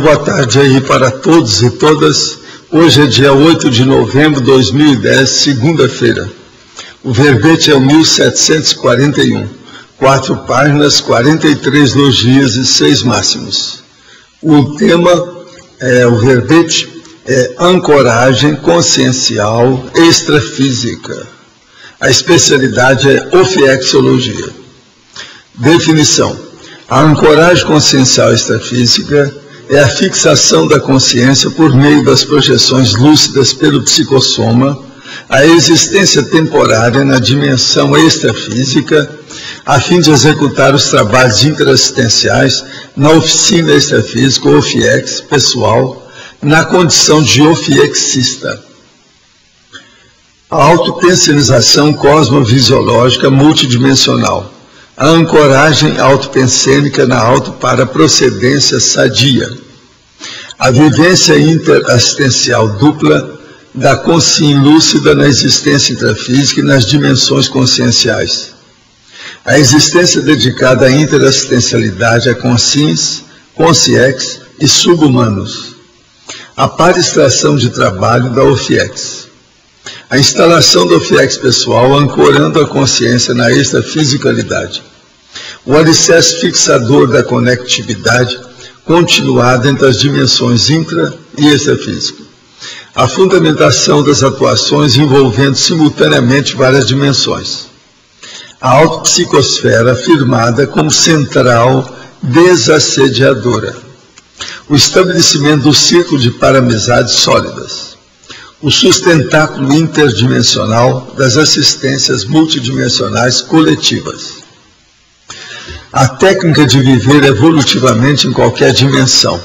boa tarde aí para todos e todas. Hoje é dia 8 de novembro de 2010, segunda-feira. O verbete é o 1741, 4 páginas, 43 logias e 6 máximos. O tema, o verbete é ancoragem consciencial extrafísica. A especialidade é ofiexologia. Definição. A ancoragem consciencial extrafísica é a fixação da consciência por meio das projeções lúcidas pelo psicossoma, a existência temporária na dimensão extrafísica, a fim de executar os trabalhos interassistenciais na oficina extrafísica, OFIEX, pessoal, na condição de ofiexista. A autopensenização cosmovisiológica multidimensional. A ancoragem autopensênica na autoparaprocedência sadia. A vivência interassistencial dupla da consciência lúcida na existência intrafísica e nas dimensões conscienciais. A existência dedicada à interassistencialidade a consciência, consciex e subhumanos. A paraextração de trabalho da OFIEX. A instalação do OFIEX pessoal ancorando a consciência na extrafisicalidade. O alicerce fixador da conectividade continuada entre as dimensões intra e extrafísica. A fundamentação das atuações envolvendo simultaneamente várias dimensões. A autopsicosfera afirmada como central desassediadora. O estabelecimento do círculo de paramizades sólidas. O sustentáculo interdimensional das assistências multidimensionais coletivas. A técnica de viver evolutivamente em qualquer dimensão.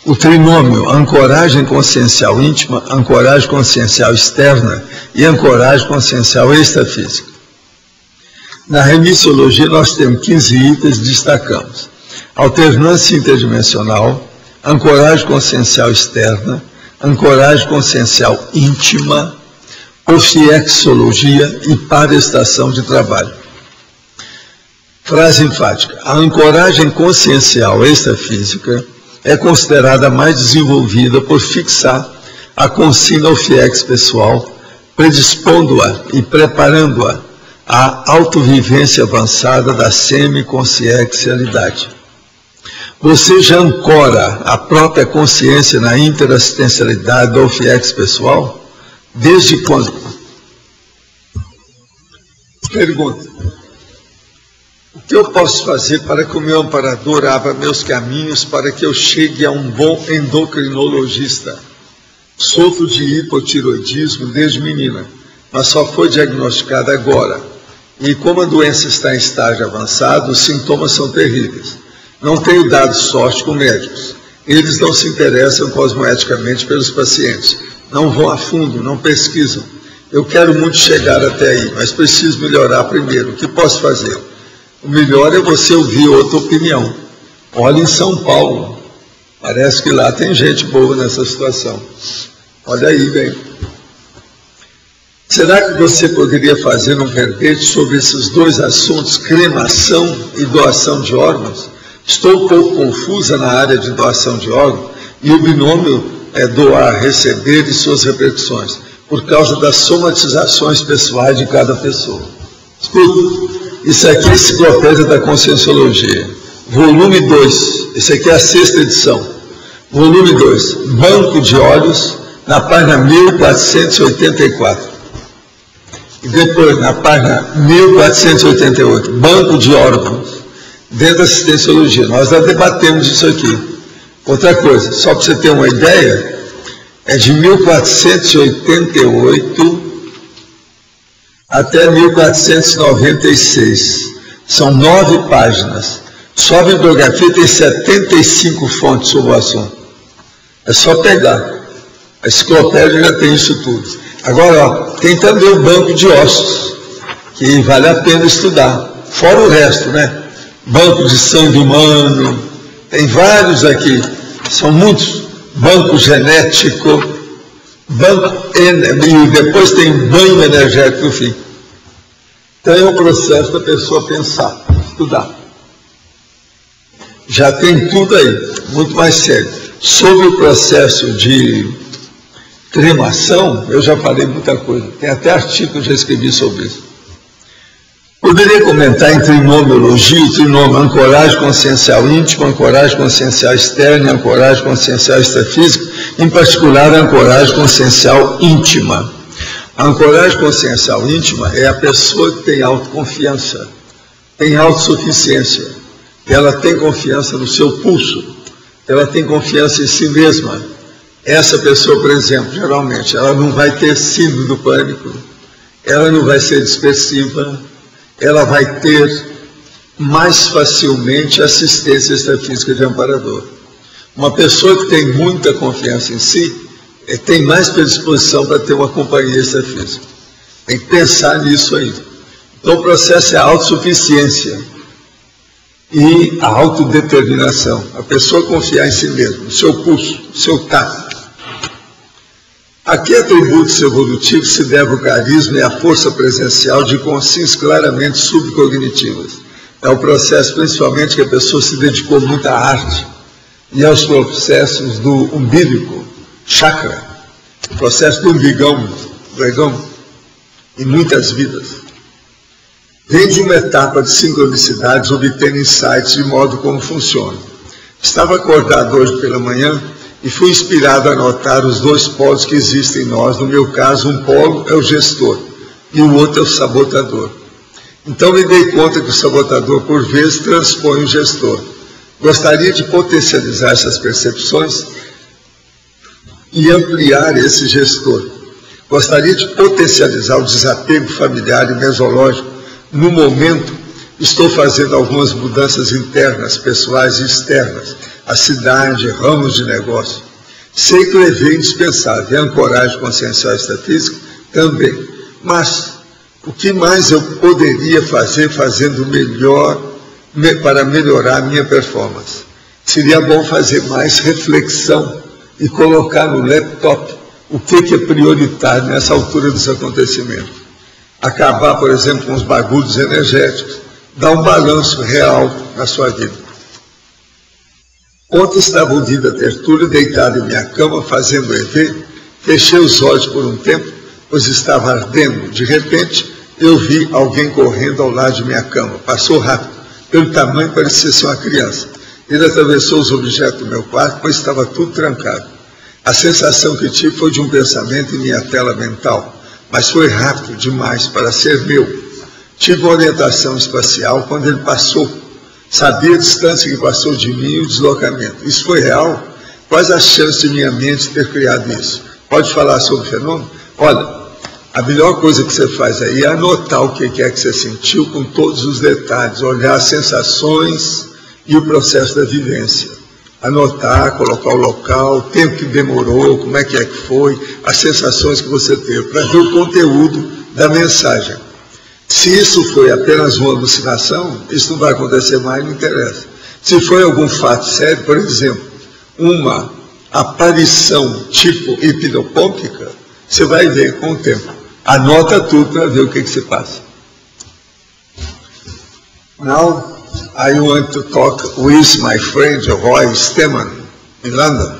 O trinômio ancoragem consciencial íntima, ancoragem consciencial externa e ancoragem consciencial extrafísica. Na remissiologia nós temos 15 itens, destacamos. Alternância interdimensional, ancoragem consciencial externa, ancoragem consciencial íntima, ofiexologia e paraestação de trabalho. Frase enfática. A ancoragem consciencial extrafísica é considerada a mais desenvolvida por fixar a consciência ofiex pessoal, predispondo-a e preparando-a à autovivência avançada da semiconsciencialidade. Você já ancora a própria consciência na interassistencialidade do OFIEX pessoal? Desde quando? Pergunta. O que eu posso fazer para que o meu amparador abra meus caminhos para que eu chegue a um bom endocrinologista? Sofro de hipotiroidismo desde menina, mas só foi diagnosticada agora. E como a doença está em estágio avançado, os sintomas são terríveis. Não tenho dado sorte com médicos. Eles não se interessam cosmoeticamente pelos pacientes. Não vão a fundo, não pesquisam. Eu quero muito chegar até aí, mas preciso melhorar primeiro. O que posso fazer? O melhor é você ouvir outra opinião. Olha em São Paulo. Parece que lá tem gente boa nessa situação. Olha aí, bem. Será que você poderia fazer um verbete sobre esses dois assuntos, cremação e doação de órgãos? Estou um pouco confusa na área de doação de órgãos e o binômio é doar, receber e suas repercussões, por causa das somatizações pessoais de cada pessoa. Escuta, isso aqui é a Enciclopédia da Conscienciologia, volume 2, isso aqui é a 6ª edição, volume 2, Banco de Olhos, na página 1484. E depois, na página 1488, Banco de Órgãos, dentro da assistenciologia. Nós já debatemos isso aqui. Outra coisa, só para você ter uma ideia, é de 1488 até 1496. São 9 páginas. Só a bibliografia tem 75 fontes sobre o assunto. É só pegar. A enciclopédia já tem isso tudo. Agora, ó, tem também o banco de ossos, que vale a pena estudar. Fora o resto, né? Banco de sangue humano, tem vários aqui, são muitos. Banco genético, e depois tem banho energético no fim. Então é um processo da pessoa pensar, estudar. Já tem tudo aí. muito mais sério. Sobre o processo de cremação, eu já falei muita coisa. Tem até artigo que eu já escrevi sobre isso. Poderia comentar em trinomiologia, o trinômio ancoragem consciencial íntima, ancoragem consciencial externa e ancoragem consciencial extrafísica, em particular a ancoragem consciencial íntima. A ancoragem consciencial íntima é a pessoa que tem autoconfiança, tem autossuficiência, ela tem confiança no seu pulso, ela tem confiança em si mesma. Essa pessoa, por exemplo, geralmente, ela não vai ter síndrome do pânico, ela não vai ser dispersiva, ela vai ter mais facilmente assistência extrafísica de amparador. Uma pessoa que tem muita confiança em si, tem mais predisposição para ter uma companhia extrafísica. Tem que pensar nisso aí. Então o processo é a autossuficiência e a autodeterminação. A pessoa confiar em si mesma, no seu pulso, no seu tato. A que atributos evolutivos se deve o carisma e a força presencial de consciências claramente subcognitivas? É o processo, principalmente, que a pessoa se dedicou muito à arte e aos processos do umbilico, chakra, o processo do umbigão, em muitas vidas. Vem de uma etapa de sincronicidades, obtendo insights de modo como funciona. Estava acordado hoje pela manhã e fui inspirado a notar os dois polos que existem em nós. No meu caso, um polo é o gestor e o outro é o sabotador. Então me dei conta que o sabotador, por vezes, transpõe o gestor. Gostaria de potencializar essas percepções e ampliar esse gestor. Gostaria de potencializar o desapego familiar e mesológico. No momento, estou fazendo algumas mudanças internas, pessoais e externas, a cidade, ramos de negócio. Sei que o EV é indispensável, a ancoragem consciencial extrafísica também. Mas o que mais eu poderia fazer fazendo melhor para melhorar a minha performance? Seria bom fazer mais reflexão e colocar no laptop o que é prioritário nessa altura dos acontecimentos. Acabar, por exemplo, com os bagulhos energéticos, dar um balanço real na sua vida. Ontem estava o dia da tertúlia, deitado em minha cama, fazendo EV, fechei os olhos por um tempo, pois estava ardendo. De repente, eu vi alguém correndo ao lado de minha cama. Passou rápido, pelo tamanho parecia ser uma criança. Ele atravessou os objetos do meu quarto, pois estava tudo trancado. A sensação que tive foi de um pensamento em minha tela mental, mas foi rápido demais para ser meu. Tive uma orientação espacial quando ele passou. Sabia a distância que passou de mim e o deslocamento. Isso foi real? Quais as chances de minha mente ter criado isso? Pode falar sobre o fenômeno? Olha, a melhor coisa que você faz aí é anotar o que é que você sentiu com todos os detalhes, olhar as sensações e o processo da vivência. Anotar, colocar o local, o tempo que demorou, como é que foi, as sensações que você teve, para ver o conteúdo da mensagem. Se isso foi apenas uma alucinação, isso não vai acontecer mais, não interessa. Se foi algum fato sério, por exemplo, uma aparição tipo hipnopômpica, você vai ver com o tempo. Anota tudo para ver o que se passa. Now, I want to talk with my friend Roy Stemann in London.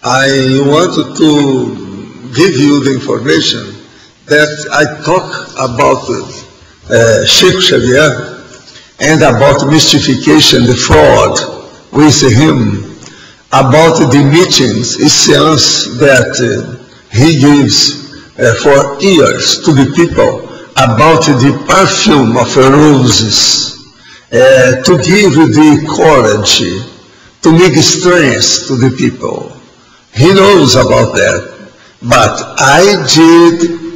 I want to give you the information that I talk about Chico Xavier and about mystification, the fraud with him, about the meetings, seances that he gives for years to the people, about the perfume of roses, to give the courage, to make strength to the people. He knows about that, but I did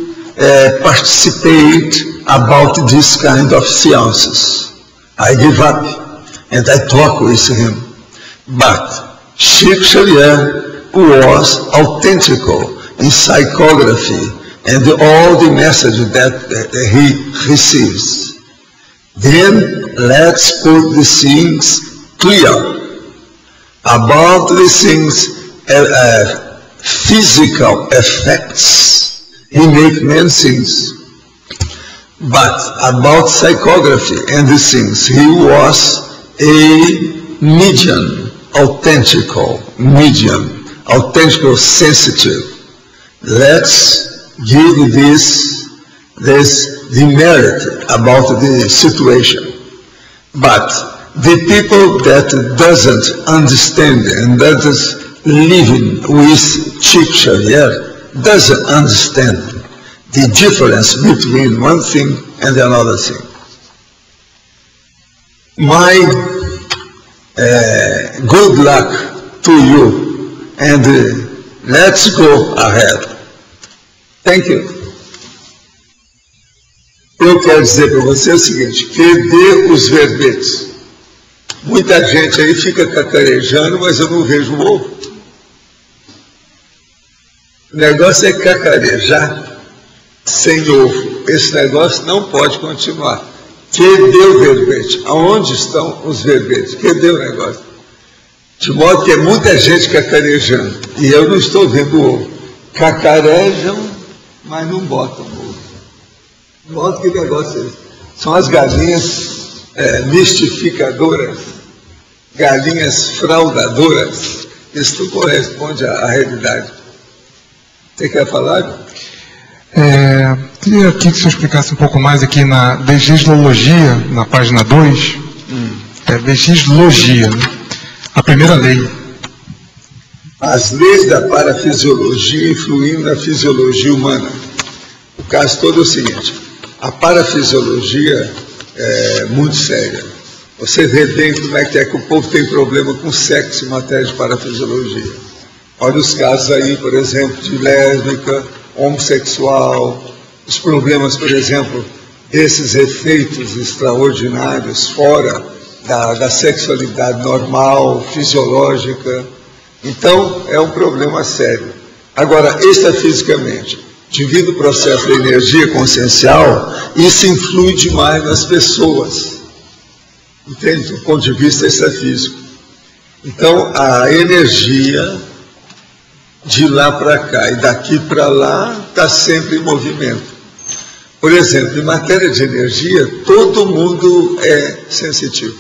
participate about this kind of seances. I give up and I talk with him. But Chico Xavier was authentical in psychography and all the messages that he receives. Then let's put the things clear. About the things, physical effects, he makes many things. But about psychography and the things, he was a medium authentical medium, authentical sensitive. Let's give this demerit about the situation. But the people that doesn't understand and that is living with Chico Xavier doesn't understand the difference between one thing and another thing. My good luck to you, and let's go ahead. Thank you. Eu quero dizer para você o seguinte, que dê os verbetes. Muita gente aí fica cacarejando, mas eu não vejo o ovo. O negócio é cacarejar sem ovo. Esse negócio não pode continuar. Cadê o verbete? Aonde estão os verbetes? Cadê o negócio? De modo que é muita gente cacarejando. E eu não estou vendo o ovo. Cacarejam, mas não botam o ovo. De modo que negócio é esse? São as galinhas mistificadoras, galinhas fraudadoras. Isso não corresponde à realidade. Você quer falar? Queria aqui que você explicasse um pouco mais aqui na legislologia, na página 2. Legislologia, né? A primeira lei. As leis da parafisiologia influindo na fisiologia humana. O caso todo é o seguinte, a parafisiologia é muito séria. Você vê bem como é que o povo tem problema com sexo em matéria de parafisiologia. Olha os casos aí, por exemplo, de lésbica, homossexual, os problemas, por exemplo, desses efeitos extraordinários fora da sexualidade normal, fisiológica. Então, é um problema sério. Agora, extrafisicamente, devido ao processo da energia consciencial, isso influi demais nas pessoas, entende? Do ponto de vista extrafísico. Então, a energia de lá para cá e daqui para lá está sempre em movimento. Por exemplo, em matéria de energia, todo mundo é sensitivo.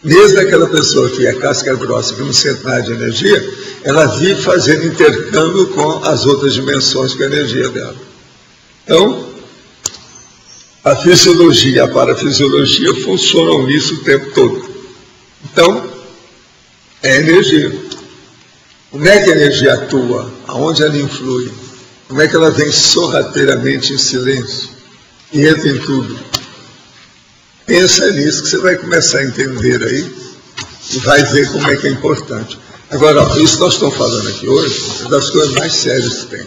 Mesmo aquela pessoa que é casca grossa, que não sente nada de energia, ela vive fazendo intercâmbio com as outras dimensões com a energia dela. Então, a fisiologia e a parafisiologia funcionam nisso o tempo todo. Então, é energia. Como é que a energia atua? Aonde ela influi? Como é que ela vem sorrateiramente em silêncio e entra em tudo? Pensa nisso que você vai começar a entender aí e vai ver como é que é importante. Agora, isso que nós estamos falando aqui hoje é das coisas mais sérias que tem.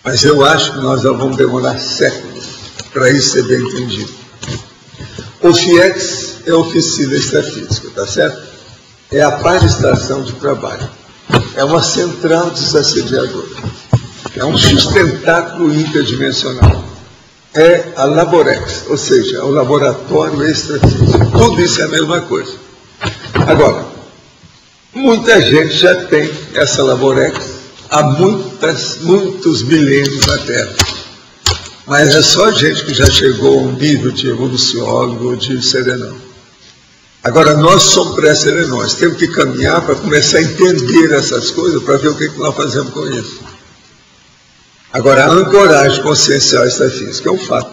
Mas eu acho que nós já vamos demorar séculos para isso ser bem entendido. O FIEX é a oficina extrafísica, tá certo? É a paraestação de trabalho. É uma central desassediadora. É um sustentáculo interdimensional. É a Laborex, ou seja, é o laboratório extrafísico. Tudo isso é a mesma coisa. Agora, muita gente já tem essa Laborex há muitos milênios na Terra. Mas é só gente que já chegou a um nível de evoluciólogo ou de serenão. Agora, nós somos pré-serenões, temos que caminhar para começar a entender essas coisas, para ver o que nós fazemos com isso. Agora, a ancoragem consciencial extrafísica é um fato.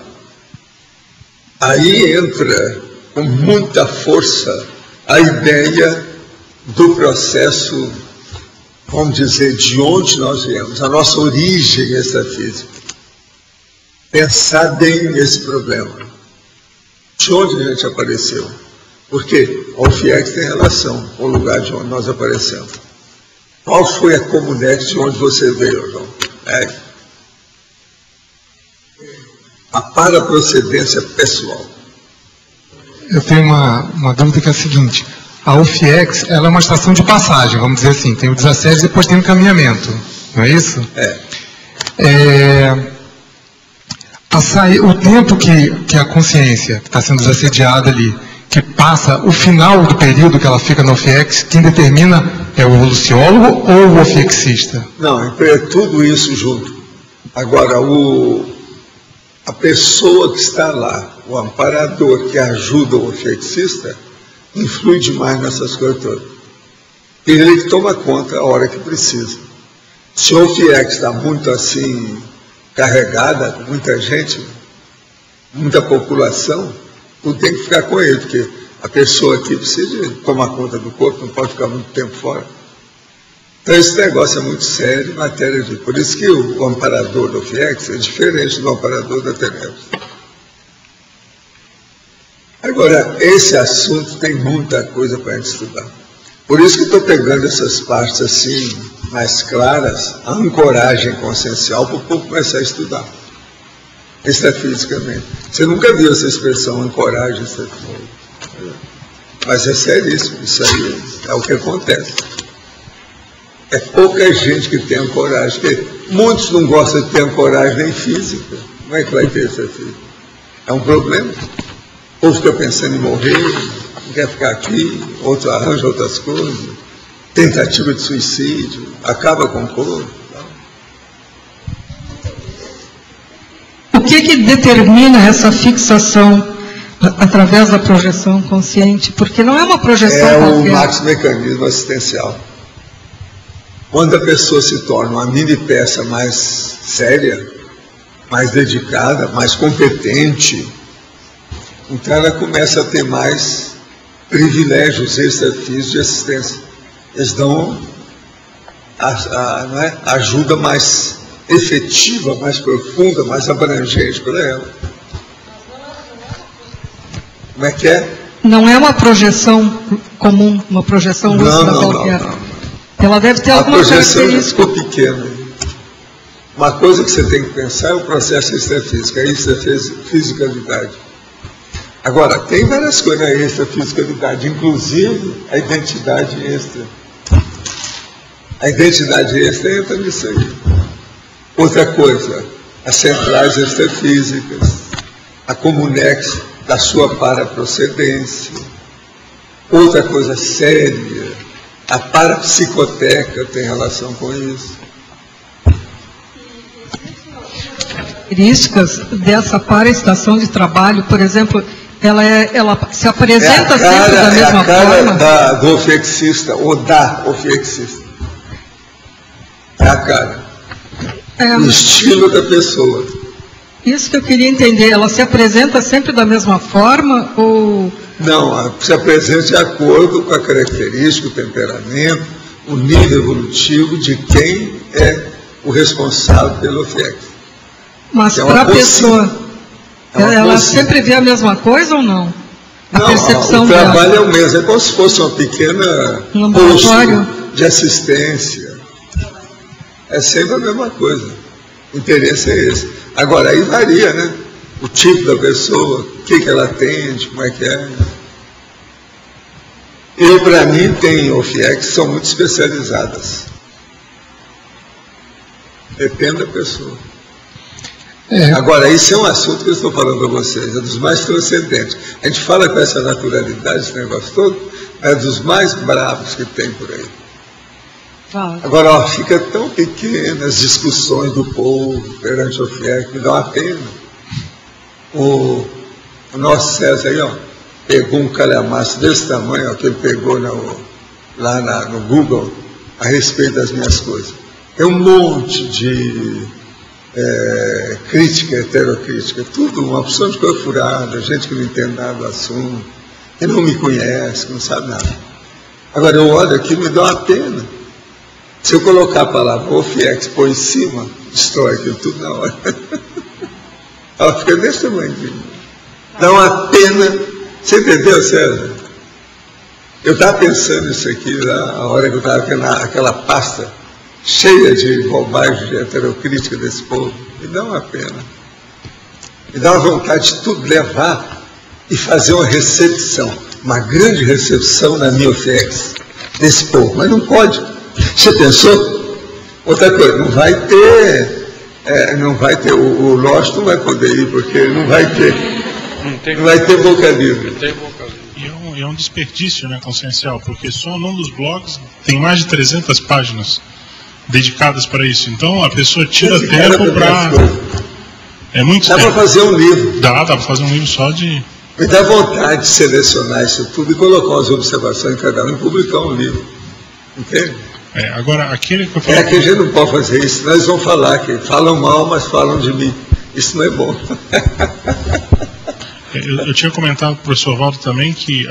Aí entra com muita força a ideia do processo, vamos dizer, de onde nós viemos, a nossa origem extrafísica. Pensar bem nesse problema. De onde a gente apareceu? Porque o FIEX tem relação com o lugar de onde nós aparecemos. Qual foi a comunex de onde você veio, João? A paraprocedência pessoal. Eu tenho uma dúvida que é a seguinte. A UFIEX, ela é uma estação de passagem, vamos dizer assim. Tem o desassédio e depois tem o encaminhamento. Não é isso? O tempo que a consciência que está sendo desassediada ali, que passa o final do período que ela fica no UFIEX, quem determina é o evoluciólogo ou o ofiexista? Não, é tudo isso junto. Agora, a pessoa que está lá, o amparador que ajuda o ofiexista, influi demais nessas coisas todas. E ele que toma conta a hora que precisa. Se o FIEX está muito assim, carregada, com muita gente, muita população, tudo tem que ficar com ele, porque a pessoa aqui precisa tomar conta do corpo, não pode ficar muito tempo fora. Então esse negócio é muito sério, matéria de... Por isso que o amparador do FIEX é diferente do amparador da Tenebris. Agora, esse assunto tem muita coisa para a gente estudar. Por isso que estou pegando essas partes assim, mais claras, a ancoragem consciencial, para o povo começar a estudar. Extrafisicamente. Você nunca viu essa expressão, ancoragem extrafísica. Mas é seríssimo, isso aí é o que acontece. É pouca gente que tem ancoragem, porque muitos não gostam de ter ancoragem nem física. Como é que vai ter extrafísica? É um problema. O povo fica pensando em morrer, não quer ficar aqui, outro arranja outras coisas, tentativa de suicídio, acaba com o corpo. O que determina essa fixação através da projeção consciente? Porque não é uma projeção qualquer. É o maxi-mecanismo assistencial. Quando a pessoa se torna uma mini peça mais séria, mais dedicada, mais competente, então ela começa a ter mais privilégios extrafísicos de assistência. Eles dão ajuda mais efetiva, mais profunda, mais abrangente para ela. Como é que é? Não é uma projeção comum, uma projeção lúcida qualquer. Não. Ela deve ter alguma característica. A projeção ficou pequena. Uma coisa que você tem que pensar é o processo extrafísico, a extrafisicalidade. Agora, tem várias coisas na extrafisicalidade, inclusive a identidade extra. A identidade extra entra nisso aí. Outra coisa, as centrais extrafísicas, a comunex da sua paraprocedência. Outra coisa séria, a parapsicoteca tem relação com isso. Características dessa paraestação de trabalho, por exemplo, ela se apresenta sempre da mesma forma? É a cara do ofiexista, ou da ofiexista. É a cara. O estilo da pessoa. Isso que eu queria entender, ela se apresenta sempre da mesma forma ou... Não, se apresenta de acordo com a característica, o temperamento, o nível evolutivo de quem é o responsável pelo FIEX. Mas para a pessoa, ela sempre vê a mesma coisa ou não? Não, percepção o trabalho dela é o mesmo, é como se fosse uma pequena posto de assistência. É sempre a mesma coisa. O interesse é esse. Agora, aí varia, né? O tipo da pessoa, o que ela atende, como é que é. Eu, para mim, tenho OFIEX que são muito especializadas. Depende da pessoa. Agora, isso é um assunto que eu estou falando para vocês, é dos mais transcendentes. A gente fala com essa naturalidade, esse negócio todo, é dos mais bravos que tem por aí. Agora, ó, fica tão pequena as discussões do povo perante o FIEX, me dá uma pena. O nosso César aí, ó, pegou um calhamaço desse tamanho, ó, que ele pegou lá no Google, a respeito das minhas coisas. É um monte de crítica, heterocrítica, tudo, uma opção de coisa furada, gente que não entende nada do assunto, que não me conhece, que não sabe nada. Agora, eu olho aqui e me dá uma pena. Se eu colocar a palavra OFIEX por em cima, destrói aquilo tudo na hora. Ela fica desse tamanho. Dá uma pena. Você entendeu, César? Eu estava pensando nisso aqui, a hora que eu estava vendo aquela pasta cheia de bobagem, de heterocrítica desse povo. Me dá uma pena. Me dá uma vontade de tudo levar e fazer uma recepção, uma grande recepção na minha OFIEX desse povo. Mas não pode. Você pensou? Outra coisa, não vai ter, o Lost não vai poder ir, porque não vai ter boca livre. E é um desperdício, né, consciencial, porque só num dos blogs tem mais de 300 páginas dedicadas para isso. Então a pessoa tira tempo para... É muito dá para fazer um livro. Dá para fazer um livro só de Me dá vontade de selecionar isso tudo e colocar as observações em cada um e publicar um livro. Entende? Agora, aquele que eu falei... que a gente não pode fazer isso, nós vamos falar que falam mal, mas falam de mim. Isso não é bom. Eu tinha comentado para o professor Valdo também que,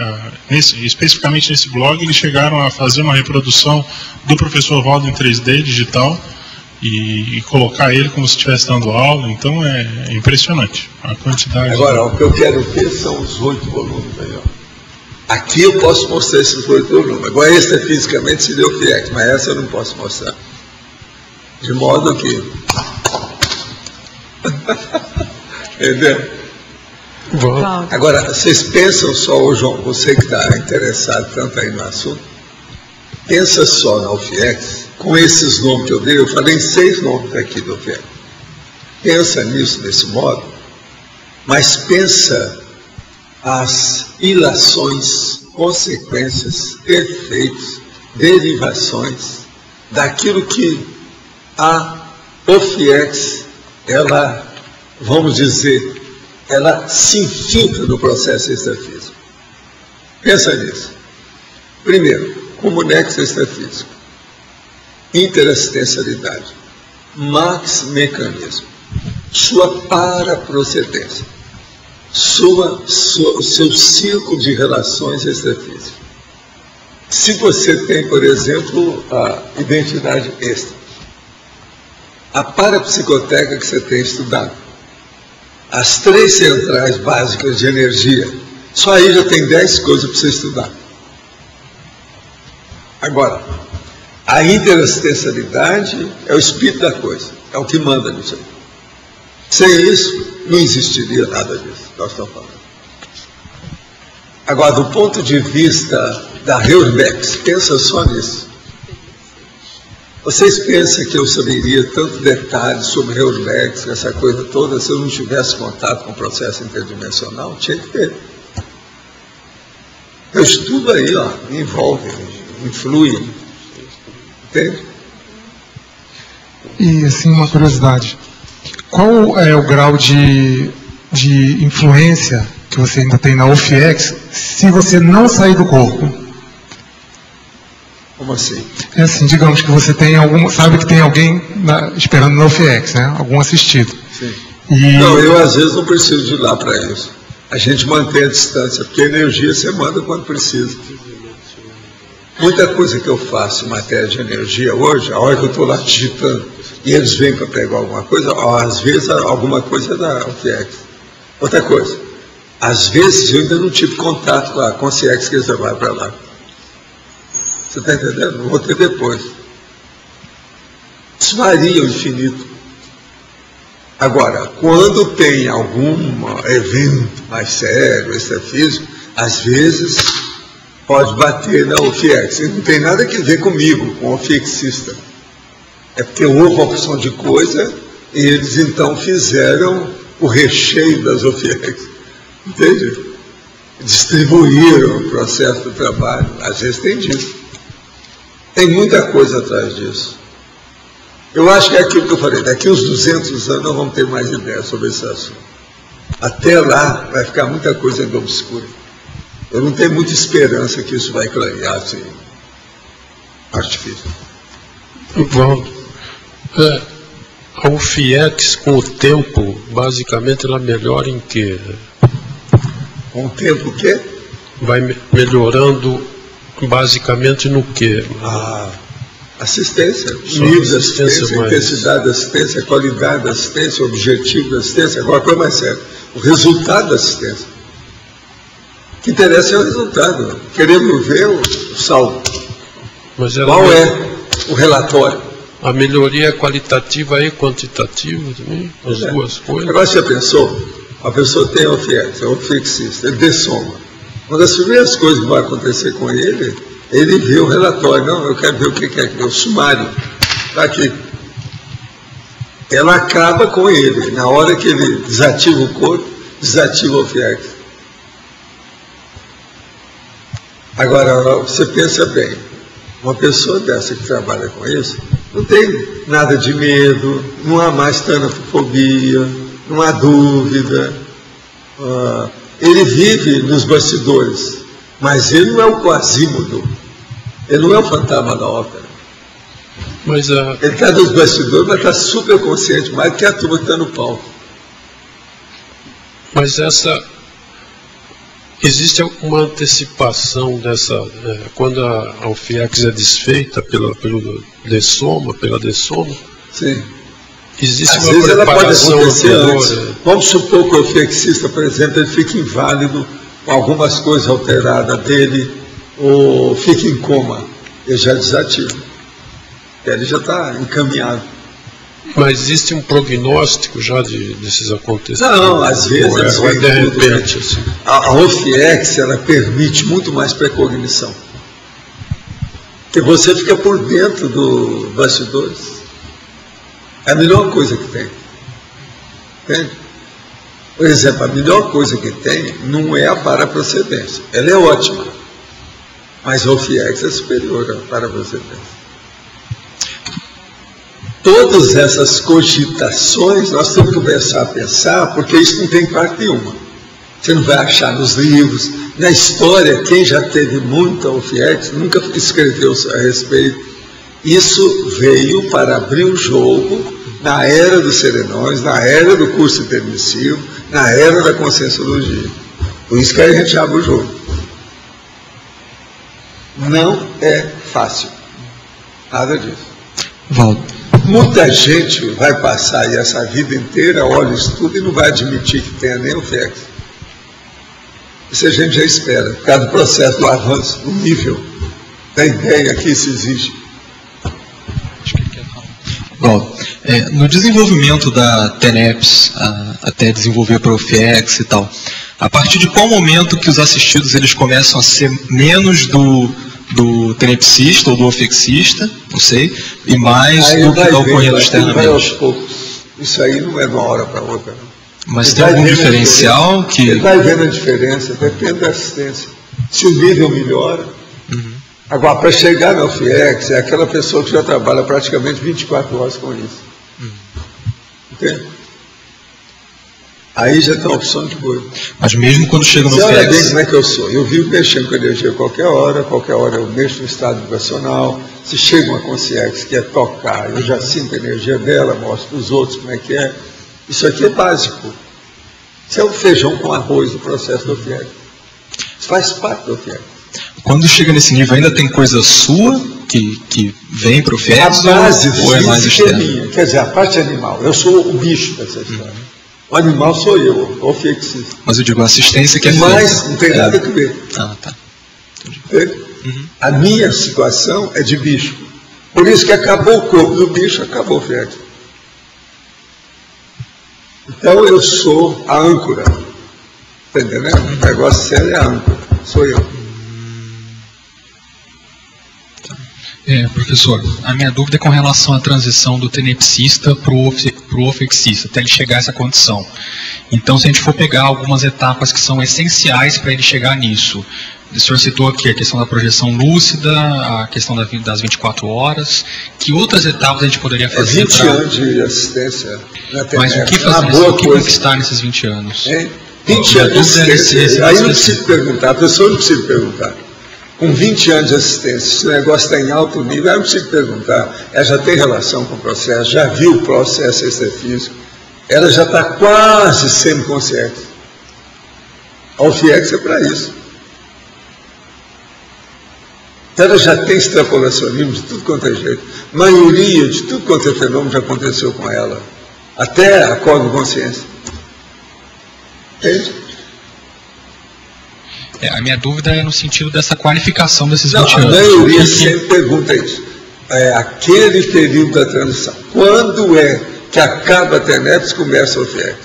especificamente nesse blog, eles chegaram a fazer uma reprodução do professor Valdo em 3D digital e colocar ele como se estivesse dando aula. Então é impressionante a quantidade. Agora, o que eu quero ver são os 8 volumes aí, ó. Aqui eu posso mostrar esses 8 volumes. Agora, esse fisicamente seria o FIEX, mas essa eu não posso mostrar. De modo que... Entendeu? Bom. Agora, vocês pensam só, ô João, você que está interessado tanto aí no assunto, pensa só na UFIEX, com esses nomes que eu dei, eu falei 6 nomes aqui do UFIEX. Pensa nisso, desse modo, mas pensa as ilações, consequências, efeitos, derivações daquilo que a UFIEX, ela, vamos dizer, ela se infiltra no processo extrafísico. Pensa nisso. Primeiro, como nexo extrafísico, interassistencialidade, max mecanismo, sua paraprocedência, seu círculo de relações extrafísicas. Se você tem, por exemplo, a identidade extra, a parapsicoteca que você tem estudado, as 3 centrais básicas de energia, só aí já tem 10 coisas para você estudar. Agora, a interassistencialidade é o espírito da coisa, é o que manda nisso aí. Sem isso, não existiria nada disso que nós estamos falando. Agora, do ponto de vista da Heuerbeck, pensa só nisso. Vocês pensam que eu saberia tanto detalhes sobre Heuerbeck, essa coisa toda, se eu não tivesse contato com o processo interdimensional? Tinha que ter. Eu estudo aí, ó, me envolve, influi. Entende? E, assim, uma curiosidade. Qual é o grau de influência que você ainda tem na UFIEX se você não sair do corpo? Como assim? É assim, digamos que você tem sabe que tem alguém esperando na UFIEX, né? Algum assistido. Sim. Não, eu às vezes não preciso de ir lá para isso. A gente mantém a distância, porque a energia você manda quando precisa. Muita coisa que eu faço em matéria de energia hoje, a hora que eu estou lá digitando, e eles vêm para pegar alguma coisa, às vezes alguma coisa é da UFIEX. Outra coisa, às vezes eu ainda não tive contato com a Consciex que eles levaram para lá. Você está entendendo? Não vou ter depois. Isso varia o infinito. Agora, quando tem algum evento mais sério, extrafísico, às vezes pode bater na UFIEX. E não tem nada a ver comigo, com o UFIEXista. É porque houve uma opção de coisa e eles então fizeram o recheio das UFIEX. Entende? Distribuíram o processo do trabalho. Às vezes tem disso. Tem muita coisa atrás disso. Eu acho que é aquilo que eu falei, daqui uns 200 anos nós vamos ter mais ideia sobre esse assunto. Até lá vai ficar muita coisa ainda obscura. Eu não tenho muita esperança que isso vai clarear assim, artifício. Bom, a UFIEX com o tempo, basicamente ela melhora em quê? Com o tempo o quê? Vai melhorando basicamente no quê? Assistência, nível de assistência, intensidade da assistência, qualidade da assistência, objetivo da assistência. Agora, coisa mais séria, o resultado da assistência. O que interessa é o resultado. Queremos ver o saldo. Mas qual é o relatório? A melhoria é qualitativa e quantitativa também, as duas coisas. Agora você pensou, a pessoa tem o FIEX, é o fixista, ele dessoma. Uma das primeiras coisas que vai acontecer com ele vê o relatório. Não, eu quero ver o que é, o sumário. Está aqui. Ela acaba com ele. Na hora que ele desativa o corpo, desativa o FIEX. Agora, você pensa bem, uma pessoa dessa que trabalha com isso, não tem nada de medo, não há mais tanafofobia, não há dúvida. ele vive nos bastidores, mas ele não é o Quasímodo, ele não é o fantasma da ópera. Mas Ele está nos bastidores, mas está super consciente, mais que a turma que está no palco. Mas existe uma antecipação dessa, quando a OFIEX é desfeita pela Dessoma, Sim. existe Às uma vezes ela pode preparação acontecer anterior. antes. Vamos supor que o ofexista, por exemplo, ele fique inválido com algumas coisas alteradas dele, ou fique em coma, ele já desativa. Ele já está encaminhado. Mas existe um prognóstico já desses acontecimentos? Não, às vezes Ou é de repente, assim. a OFIEX, ela permite muito mais precognição. Porque você fica por dentro dos bastidores. É a melhor coisa que tem. Entende? Por exemplo, a melhor coisa que tem não é a paraprocedência. Ela é ótima. Mas a OFIEX é superior à paraprocedência. Todas essas cogitações nós temos que começar a pensar, porque isso não tem parte nenhuma. Você não vai achar nos livros, na história, quem já teve muita OFIEX nunca escreveu a respeito. Isso veio para abrir o jogo na era dos serenões, na era do curso intermissivo, na era da conscienciologia. Por isso que a gente abre o jogo. Não é fácil. Nada disso. Valdo. Muita gente vai passar aí essa vida inteira, olha isso tudo e não vai admitir que tenha nem OFIEX. Isso a gente já espera, por causa do processo do avanço, do nível, da ideia que isso exige. Bom, no desenvolvimento da TENEPS, até desenvolver para o OFIEX e tal, a partir de qual momento que os assistidos eles começam a ser menos do tenepsista ou do ofexista, não sei, e mais aí do que está ocorrendo vai externamente. aos poucos. Isso aí não é de uma hora para outra. Não. Mas Ele tem vai algum vendo diferencial que... Ele vai vendo a diferença, depende da assistência. Se o nível melhora. Agora, para chegar no OFIEX, é aquela pessoa que já trabalha praticamente 24 horas com isso. Entende? Aí já tem uma opção de coisa. Mas mesmo quando chega no Você olha bem OFIEX... como é que eu sou. Eu vivo mexendo com energia a qualquer hora eu mexo no estado vibracional. Se chega uma consciência que é tocar, eu já sinto a energia dela, mostro para os outros como é que é. Isso aqui é básico. Isso é o feijão com arroz do processo do OFIEX. Isso faz parte do OFIEX. Quando chega nesse nível, ainda tem coisa sua que vem para o A OFIEX base ou é mais física é externa? minha, quer dizer, a parte animal. Eu sou o bicho dessa história. O animal sou eu, o ofexista. Mas eu digo, a assistência que é Mas feita. não tem nada a ver. Ah, tá. Entende? A minha situação é de bicho. Por isso que acabou o corpo do bicho, acabou o OFIEX. Então eu sou a âncora. Está entendendo? O negócio sério é a âncora. Sou eu. Professor, a minha dúvida é com relação à transição do tenepsista para o ofexista, até ele chegar a essa condição. Então, se a gente for pegar algumas etapas que são essenciais para ele chegar nisso, o senhor citou aqui a questão da projeção lúcida, a questão das 24 horas, que outras etapas a gente poderia fazer? 20 anos de assistência na TENEPS. Mas o que fazer, o que conquistar nesses 20 anos? 20 anos de assistência. Aí não precisa perguntar, a pessoa não precisa perguntar. Com 20 anos de assistência, se o negócio está em alto nível, aí não precisa perguntar. Ela já tem relação com o processo, já viu o processo extrafísico, ela já está quase semi-consciente. A OFIEX é para isso. Ela já tem extrapolacionismo de tudo quanto é jeito. Maioria de tudo quanto é fenômeno já aconteceu com ela. Até a cognosciência. Entende? A minha dúvida é no sentido dessa qualificação desses Não, 20 a anos. maioria sempre pergunta isso. É aquele período da transição. Quando é que acaba a TENEPS e começa o OFIEX?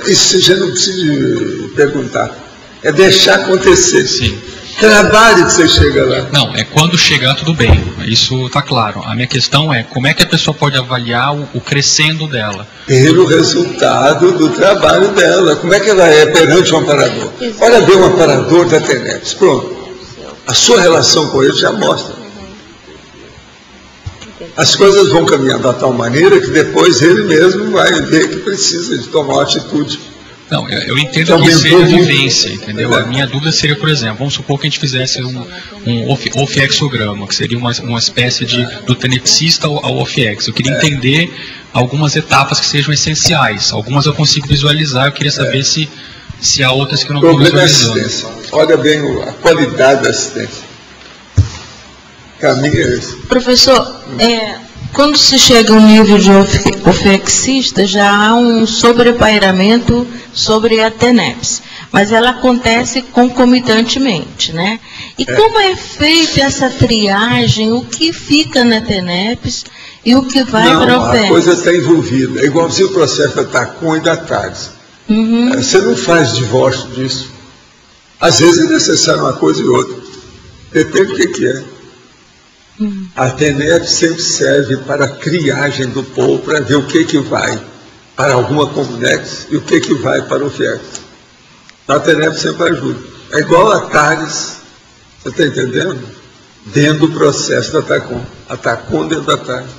Isso já não precisa perguntar. É deixar acontecer. Sim. Trabalhe que você chega lá. Não, é quando chegar tudo bem, isso está claro. A minha questão é como é que a pessoa pode avaliar o crescendo dela? Pelo resultado do trabalho dela. Como é que ela é perante um amparador? Olha bem o amparador da TENEPS. Pronto. A sua relação com ele já mostra. As coisas vão caminhando de tal maneira que depois ele mesmo vai ver que precisa de tomar uma atitude Não, eu entendo que seja vivência, entendeu? A minha dúvida seria, por exemplo, vamos supor que a gente fizesse um ofiexograma, que seria uma espécie do tenepsista ao ofiex. Eu queria entender algumas etapas que sejam essenciais. Algumas eu consigo visualizar, eu queria saber se há outras que eu não estou visualizando. Assistência. Olha bem a qualidade da assistência. Caminho é esse. Professor, quando se chega a um nível de ofexista, já há um sobrepairamento sobre a TENEPS, mas ela acontece concomitantemente, né? E como é feita essa triagem, o que fica na TENEPS e o que vai para a OFEX? A coisa está envolvida, é igualzinho o processo da TACOM e da TARES. Você não faz divórcio disso. Às vezes é necessário uma coisa e outra, depende do que é. A TENEPS sempre serve para a triagem do povo, para ver o que vai para alguma Comunex e o que vai para o FIEX. A TENEPS sempre ajuda. É igual a TARES, você está entendendo? Dentro do processo da TACOM. A TACOM dentro da TARES.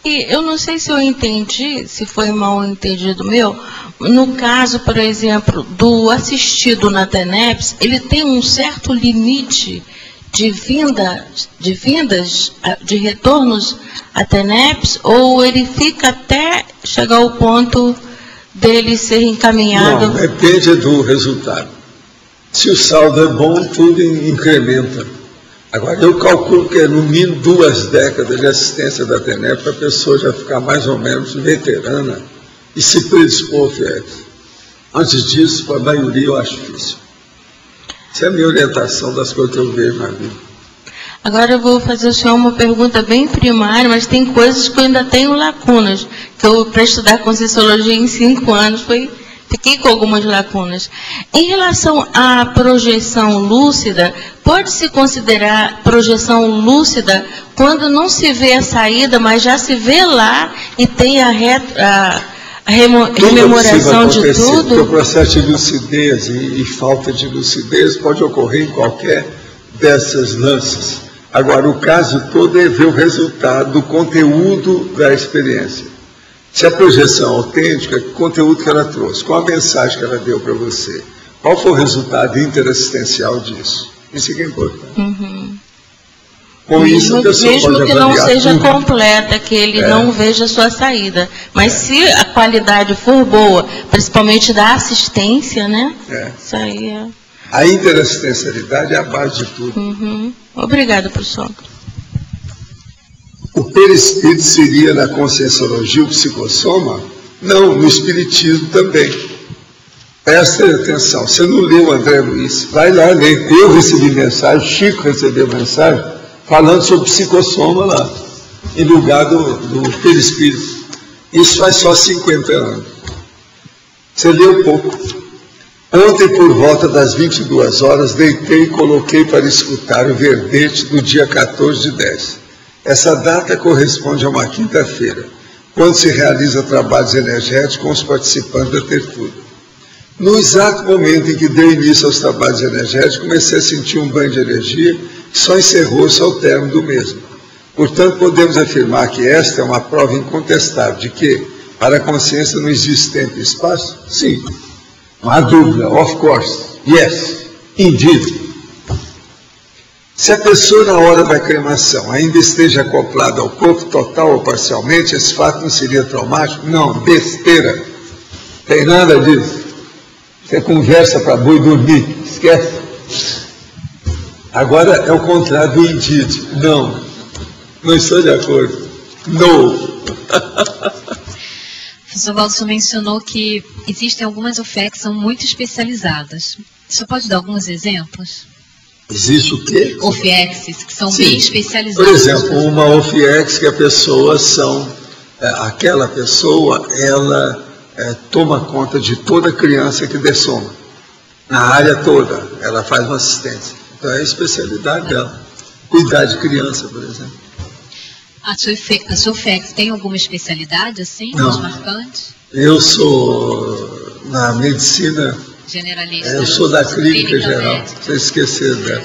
E eu não sei se eu entendi, se foi mal entendido meu, no caso, por exemplo, do assistido na TENEPS, ele tem um certo limite de retornos à TENEPS, ou ele fica até chegar ao ponto dele ser encaminhado? Não, depende do resultado. Se o saldo é bom, tudo incrementa. Agora, eu calculo que é no mínimo 2 décadas de assistência da TENEPS para a pessoa já ficar mais ou menos veterana e se predispor ao FIEX. Antes disso, para a maioria, eu acho difícil. Essa é a minha orientação das coisas que eu vejo na vida. Agora eu vou fazer ao senhor uma pergunta bem primária, mas tem coisas que eu ainda tenho lacunas. Que eu, para estudar Conscienciologia em 5 anos, fiquei com algumas lacunas. Em relação à projeção lúcida, pode-se considerar projeção lúcida quando não se vê a saída, mas já se vê lá e tem a rememoração de tudo? Porque o processo de lucidez e falta de lucidez pode ocorrer em qualquer dessas lances. Agora, o caso todo é ver o resultado do conteúdo da experiência. Se a projeção é autêntica, que conteúdo que ela trouxe, qual a mensagem que ela deu para você, qual foi o resultado interassistencial disso? Isso é que é importante. Com isso, a pessoa mesmo pode que não avaliar seja tudo. Completa, que ele não veja a sua saída. Mas se a qualidade for boa, principalmente da assistência, né? Isso aí é... A interassistencialidade é a base de tudo. Obrigada, professor. O perispírito seria na Conscienciologia o psicossoma? Não, no espiritismo também. Presta atenção, você não leu André Luiz, vai lá ler. Eu recebi mensagem, Chico recebeu mensagem, falando sobre psicossoma lá, em lugar do perispírito. Isso faz só 50 anos. Você leu pouco. Ontem, por volta das 22 horas, deitei e coloquei para escutar o verbete do dia 14 de 10. Essa data corresponde a uma quinta-feira, quando se realiza trabalhos energéticos com os participantes da tertúlia. No exato momento em que deu início aos trabalhos energéticos, comecei a sentir um banho de energia que só encerrou-se ao término do mesmo. Portanto, podemos afirmar que esta é uma prova incontestável de que, para a consciência, não existe tempo e espaço? Sim. Não há dúvida, of course, yes, indeed. Se a pessoa na hora da cremação ainda esteja acoplada ao corpo total ou parcialmente, esse fato não seria traumático? Não, besteira. Tem nada disso. Você conversa para boi dormir, esquece. Agora é o contrário do indeed. Não estou de acordo. No. Professor Walter mencionou que existem algumas OFEX que são muito especializadas. Você pode dar alguns exemplos? Existe o quê? OFIEXs, que são bem especializadas. Por exemplo, uma OFIEX que aquela pessoa, ela toma conta de toda criança que dessoma. Na área toda, ela faz uma assistência. Então é a especialidade dela. Cuidar de criança, por exemplo. A sua OFEX tem alguma especialidade, assim, mais marcante? Eu sou, na medicina, generalista. Eu sou da clínica geral, vocês esqueceram dela.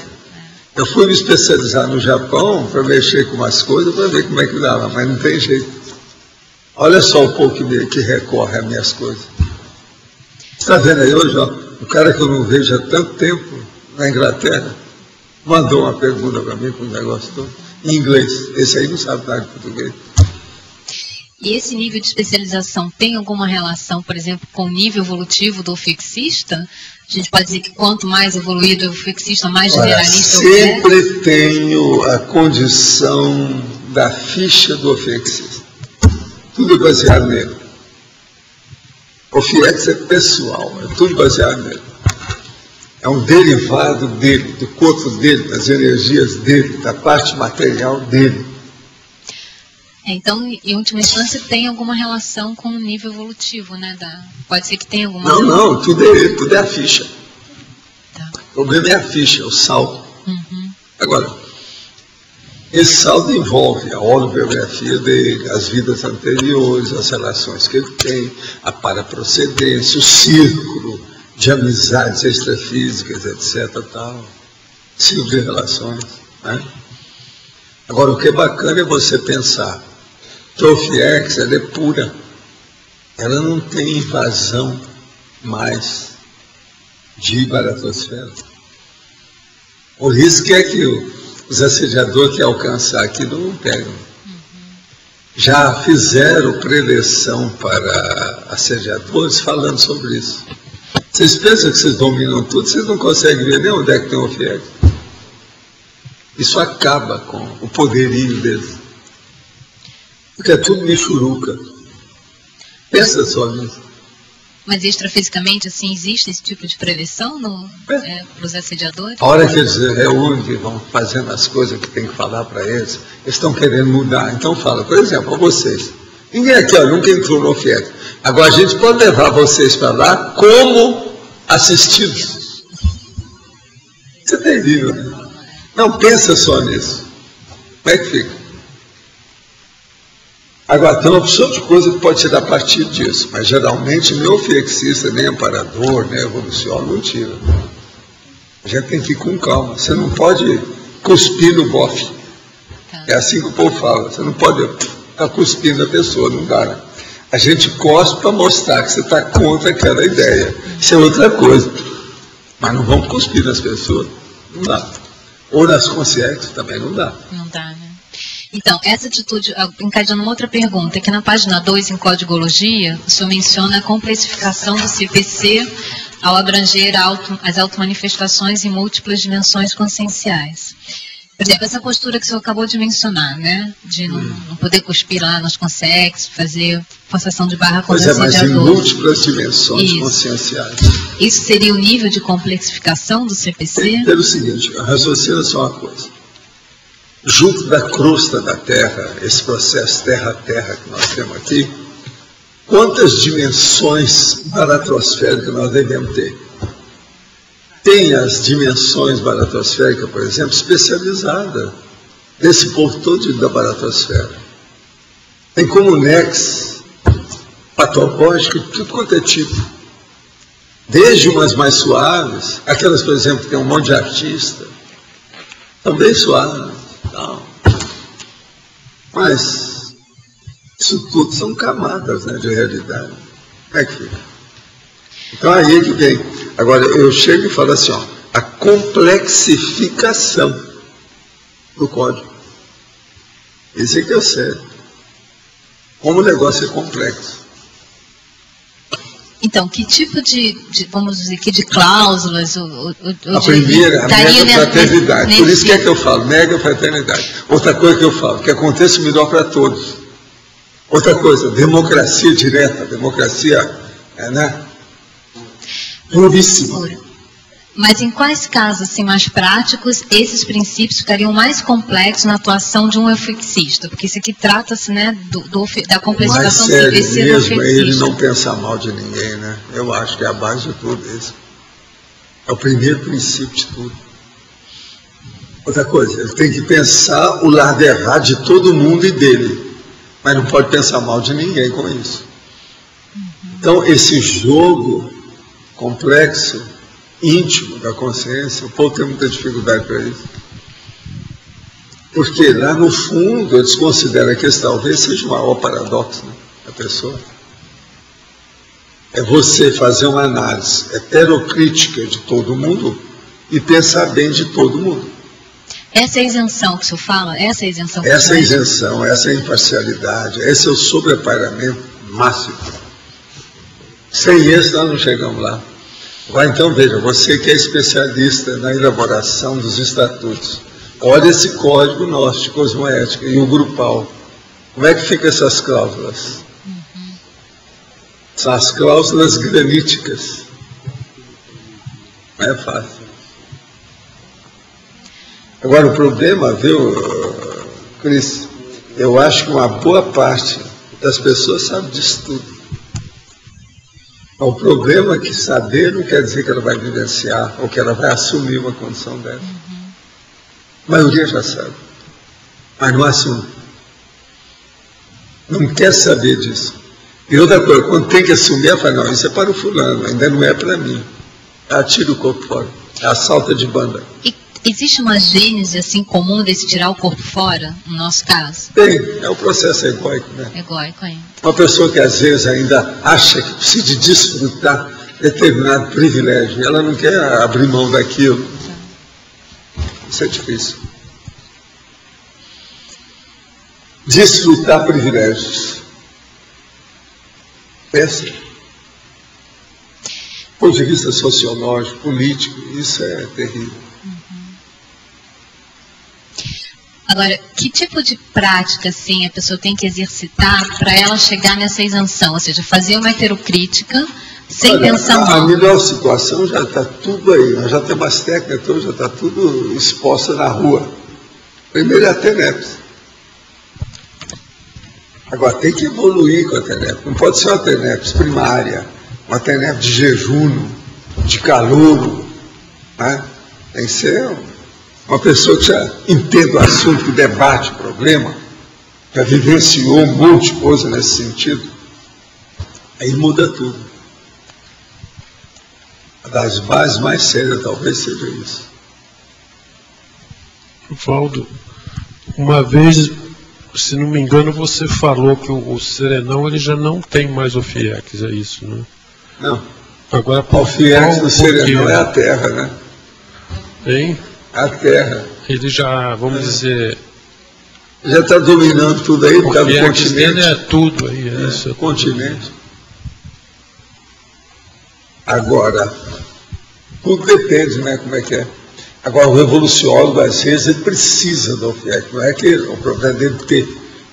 Eu fui me especializar no Japão para mexer com umas coisas, para ver como é que dava, mas não tem jeito. Olha só o pouco que recorre às minhas coisas. está vendo aí hoje, ó, o cara que eu não vejo há tanto tempo na Inglaterra mandou uma pergunta para mim com um negócio todo em inglês. Esse aí não sabe nada de português. E esse nível de especialização tem alguma relação, por exemplo, com o nível evolutivo do ofexista? A gente pode dizer que quanto mais evoluído o ofexista, mais generalista o é? Sempre tenho a condição da ficha do ofexista. Tudo baseado nele. O FIEX é pessoal, é tudo baseado nele. É um derivado dele, do corpo dele, das energias dele, da parte material dele. Então, em última instância, tem alguma relação com o nível evolutivo, né? Pode ser que tenha alguma Não, relação. não, tudo é ele, tudo é a ficha. Tá. O problema é a ficha, o saldo. Agora, esse saldo envolve a holobiografia dele, as vidas anteriores, as relações que ele tem, a paraprocedência, o círculo de amizades extrafísicas, etc. Tal, círculo de relações. Né? Agora, o que é bacana é você pensar que a OFIEX ela é pura. Ela não tem invasão mais de baratosfera. Por isso que é que os assediadores que alcançar aquilo não pegam. Já fizeram preleção para assediadores falando sobre isso. Vocês pensam que vocês dominam tudo, vocês não conseguem ver nem onde é que tem o OFIEX. Isso acaba com o poderio deles. Porque é tudo michuruca. Pensa só nisso. Mas extrafisicamente, assim, existe esse tipo de prevenção para os assediadores? A hora que eles reúnem, que vão fazendo as coisas que tem que falar para eles, eles estão querendo mudar. Então fala, por exemplo, a vocês. Ninguém aqui, ó, nunca entrou no OFIEX. Agora a gente pode levar vocês para lá como assistidos. Isso é terrível, né? Não pensa só nisso. Como é que fica? Agora, tem uma opção de coisa que pode tirar partido disso, mas geralmente nem ofexista, nem amparador, nem evolucionário não tira. A gente tem que ir com calma. Você não pode cuspir no bofe. É assim que o povo fala. Você não pode estar cuspindo a pessoa, não dá. Né? A gente cospe para mostrar que você está contra aquela ideia. Isso é outra coisa. Mas não vamos cuspir nas pessoas. Não dá. Ou nas consciências também não dá. Não dá, né? Então, essa atitude, encadeando uma outra pergunta, que na página 2, em Códigologia, o senhor menciona a complexificação do CPC ao abranger as automanifestações em múltiplas dimensões conscienciais. Por exemplo, essa postura que o senhor acabou de mencionar, né? De não poder cuspir lá nos consciências, fazer forçação de barra com os assediadores. Mas em múltiplas dimensões conscienciais. Isso seria o nível de complexificação do CPC? Pelo seguinte, raciocina só uma coisa. Junto da crosta da Terra, esse processo terra-terra que nós temos aqui, quantas dimensões baratrosféricas nós devemos ter? Tem as dimensões baratrosféricas, por exemplo, especializadas desse povo todo da baratrosfera. Tem como nexo patológico, tudo quanto é tipo. Desde umas mais suaves, aquelas, por exemplo, que tem um monte de artista, também suaves. Não. Mas isso tudo são camadas, né, de realidade. Como é que fica? Então aí é que vem. Agora eu chego e falo assim, ó, a complexificação do código. Esse é que é o sério. Como o negócio é complexo. Então, que tipo de vamos dizer aqui, de cláusulas? A primeira, a mega-fraternidade. Por isso que é que eu falo, mega-fraternidade. Outra coisa que eu falo, que aconteça o melhor para todos. Outra coisa, democracia direta, democracia, né? Puríssima. Mas em quais casos, assim, mais práticos, esses princípios ficariam mais complexos na atuação de um ofexista? Porque isso aqui trata-se, né, da complexificação do CPC do ofexista. Ele não pensar mal de ninguém, né? Eu acho que é a base de tudo isso. É o primeiro princípio de tudo. Outra coisa, ele tem que pensar o lado errado de todo mundo e dele. Mas não pode pensar mal de ninguém com isso. Então, esse jogo complexo, íntimo da consciência, o povo tem muita dificuldade para isso. Porque lá no fundo eles consideram que esse talvez seja o maior paradoxo, né, da pessoa. É você fazer uma análise heterocrítica de todo mundo e pensar bem de todo mundo. Essa é a isenção que o senhor fala? Essa é a isenção que Essa é a isenção, essa é a imparcialidade, esse é o sobrepairamento máximo. Sem esse nós não chegamos lá. Então veja, você que é especialista na elaboração dos estatutos, olha esse código nosso de cosmoética e o grupal. Como é que ficam essas cláusulas? São as cláusulas graníticas. Não é fácil. Agora, o problema, viu, Cris, eu acho que uma boa parte das pessoas sabe disso tudo. O problema é que saber não quer dizer que ela vai vivenciar ou que ela vai assumir uma condição dessa. A maioria já sabe, mas não assume. Não quer saber disso. E outra coisa, quando tem que assumir, ela fala, não, isso é para o fulano, ainda não é para mim. Ela tira o corpo fora, ela salta de banda. E existe uma gênese assim comum desse tirar o corpo fora, no nosso caso? Tem, é o processo egóico, né? Egóico, hein? Uma pessoa que às vezes ainda acha que precisa desfrutar determinado privilégio, ela não quer abrir mão daquilo. Isso é difícil. Desfrutar privilégios. Pensa. Do ponto de vista sociológico, político, isso é terrível. Agora, que tipo de prática assim, a pessoa tem que exercitar para ela chegar nessa isenção? Ou seja, fazer uma heterocrítica sem pensar mal. A mal. melhor situação já está tudo aí. Nós já temos as técnicas, então já está tudo exposto na rua. Primeiro é a TENEPS. Agora, tem que evoluir com a TENEPS. Não pode ser uma TENEPS primária, uma TENEPS de jejum, de calouro. Né? Tem que ser uma pessoa que já entende o assunto, que debate o problema, já vivenciou um monte de coisa nesse sentido. Aí muda tudo. Uma das bases mais sérias talvez seja isso. Valdo, uma vez, se não me engano, você falou que o Serenão ele já não tem mais o FIEX, é isso, né? Não. Agora, o FIEX do Serenão é a terra, né? Hein? A terra. Ele já, vamos dizer... Já está dominando tudo aí, por causa do continente. Dele é tudo aí, é isso. É continente. Agora, tudo depende, né, como é que é. Agora, o revoluciólogo, às vezes, ele precisa do FIEC. Não é que o problema dele ter,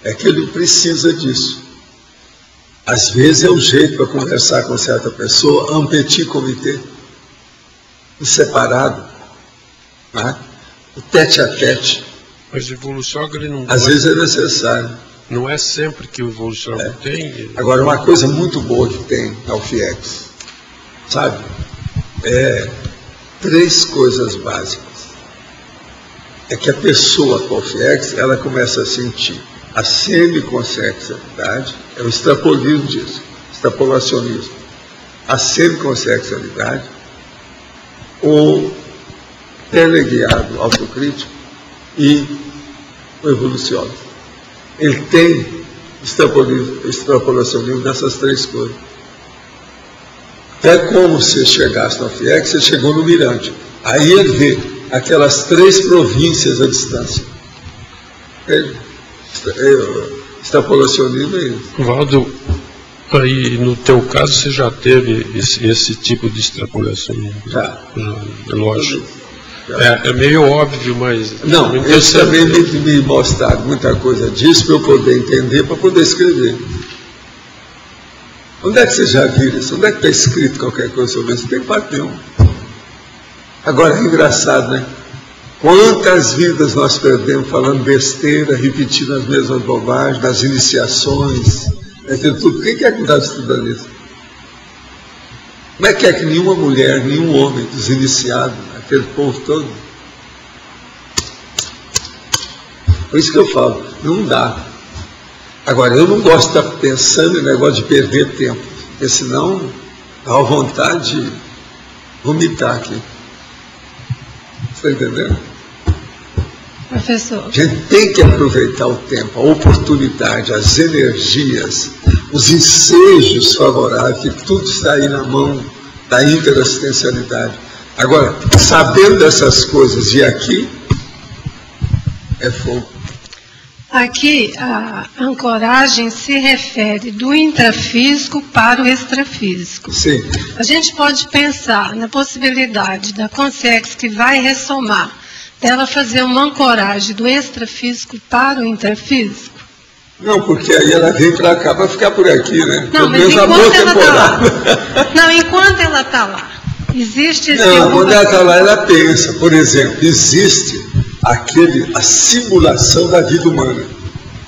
é que ele precisa disso. Às vezes é o jeito para conversar com certa pessoa, um petit comité, separado, né? O tete-a-tete. Mas o evoluciólogo, ele não... Às vezes é necessário. Não é sempre que o evoluciólogo tem... Agora, uma coisa muito boa que tem ao FIEX, sabe? É 3 coisas básicas. É que a pessoa com o FIEX, ela começa a sentir a semiconsexualidade, é o extrapolismo disso, extrapolacionismo. A semiconsexualidade, o teleguiado autocrítico e o evoluciólogo. Ele tem extrapolacionismo dessas 3 coisas. É como se chegasse no FIEX, você chegou no Mirante. Aí ele vê aquelas 3 províncias à distância. Extrapolacionismo é isso. Valdo, aí no teu caso você já teve esse tipo de extrapolacionismo? Já. Lógico. É meio óbvio, mas... Não, eles também me mostraram muita coisa disso para eu poder entender, para poder escrever. Onde é que vocês já viram isso? Onde é que está escrito qualquer coisa sobre isso? Não tem parte nenhuma. Agora, é engraçado, né? Quantas vidas nós perdemos falando besteira, repetindo as mesmas bobagens, das iniciações, tudo. Quem quer que estava estudando isso? Como é que nenhuma mulher, nenhum homem dos iniciados, aquele povo todo? Por isso que eu falo, não dá. Agora, eu não gosto de estar pensando em negócio de perder tempo, porque senão dá uma vontade de vomitar aqui. Você está entendendo? Professor. A gente tem que aproveitar o tempo, a oportunidade, as energias, os ensejos favoráveis, que tudo está aí na mão da interassistencialidade. Agora, sabendo dessas coisas e aqui, é fogo. Aqui, a ancoragem se refere do intrafísico para o extrafísico. Sim. A gente pode pensar na possibilidade da consciência que vai ressomar, dela fazer uma ancoragem do extrafísico para o intrafísico? Não, porque aí ela vem para cá para ficar por aqui, né? Não, mas enquanto ela está lá. Não, enquanto ela está lá. Existe esse... Não, quando ela está lá, ela pensa. Por exemplo, existe a simulação da vida humana,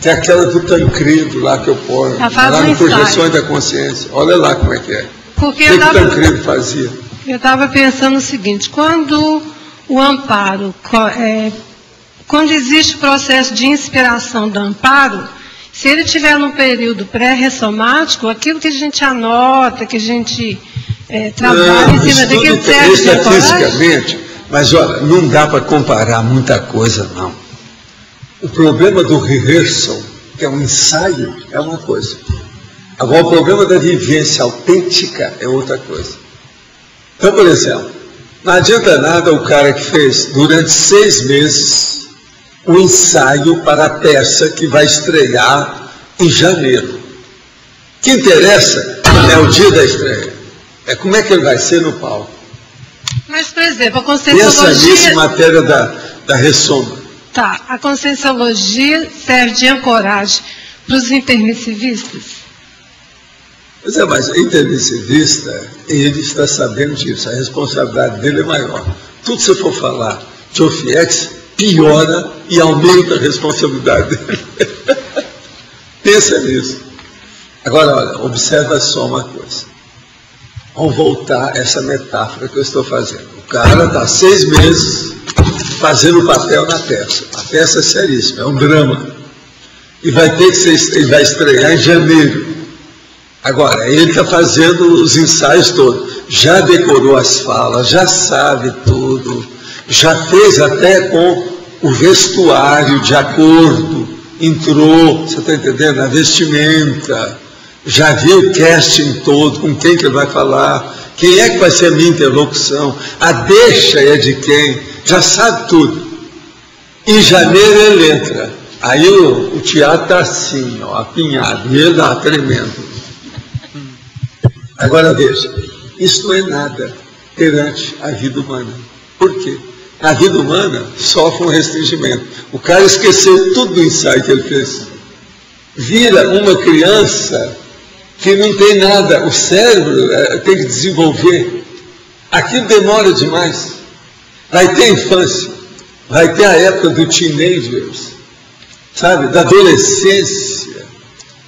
que é aquela do Tancredo lá que eu ponho, lá no Projeções da Consciência. Olha lá como é que é. Porque o que o Tancredo fazia? Eu estava pensando o seguinte, quando o amparo, quando existe o processo de inspiração do amparo, se ele estiver num período pré-ressomático, aquilo que a gente anota, que a gente trabalha em cima daquilo serve de estatisticamente, mas olha, não dá para comparar muita coisa, não. O problema do rehearsal, que é um ensaio, é uma coisa. Agora, o problema da vivência autêntica é outra coisa. Então, por exemplo, não adianta nada o cara que fez durante 6 meses o ensaio para a peça que vai estrear em janeiro. O que interessa é o dia da estreia. É como é que ele vai ser no palco. Mas, por exemplo, a conscienciologia... Pensa nisso em matéria da ressoma. Tá, a conscienciologia serve de ancoragem para os intermissivistas? Pois é, mas o intermissivista, ele está sabendo disso, a responsabilidade dele é maior. Tudo que você for falar de OFIEX, piora e aumenta a responsabilidade dele. Pensa nisso. Agora, olha, observa só uma coisa. Vamos voltar a essa metáfora que eu estou fazendo. O cara está 6 meses fazendo papel na peça. A peça é seríssima, é um drama. E vai ter que ele vai estrear em janeiro. Agora, ele está fazendo os ensaios todos. Já decorou as falas, já sabe tudo. Já fez até com o vestuário de acordo. Entrou, você está entendendo? A vestimenta. Já viu o casting todo, com quem que ele vai falar. Quem é que vai ser a minha interlocução? A deixa é de quem? Já sabe tudo. Em janeiro ele entra. Aí o teatro está assim, ó, apinhado. E ele dá tremendo. Agora veja, isso não é nada perante a vida humana. Por quê? A vida humana sofre um restringimento. O cara esqueceu tudo do ensaio que ele fez. Vira uma criança que não tem nada. O cérebro tem que desenvolver. Aquilo demora demais. Vai ter infância. Vai ter a época do teenagers, sabe? Da adolescência.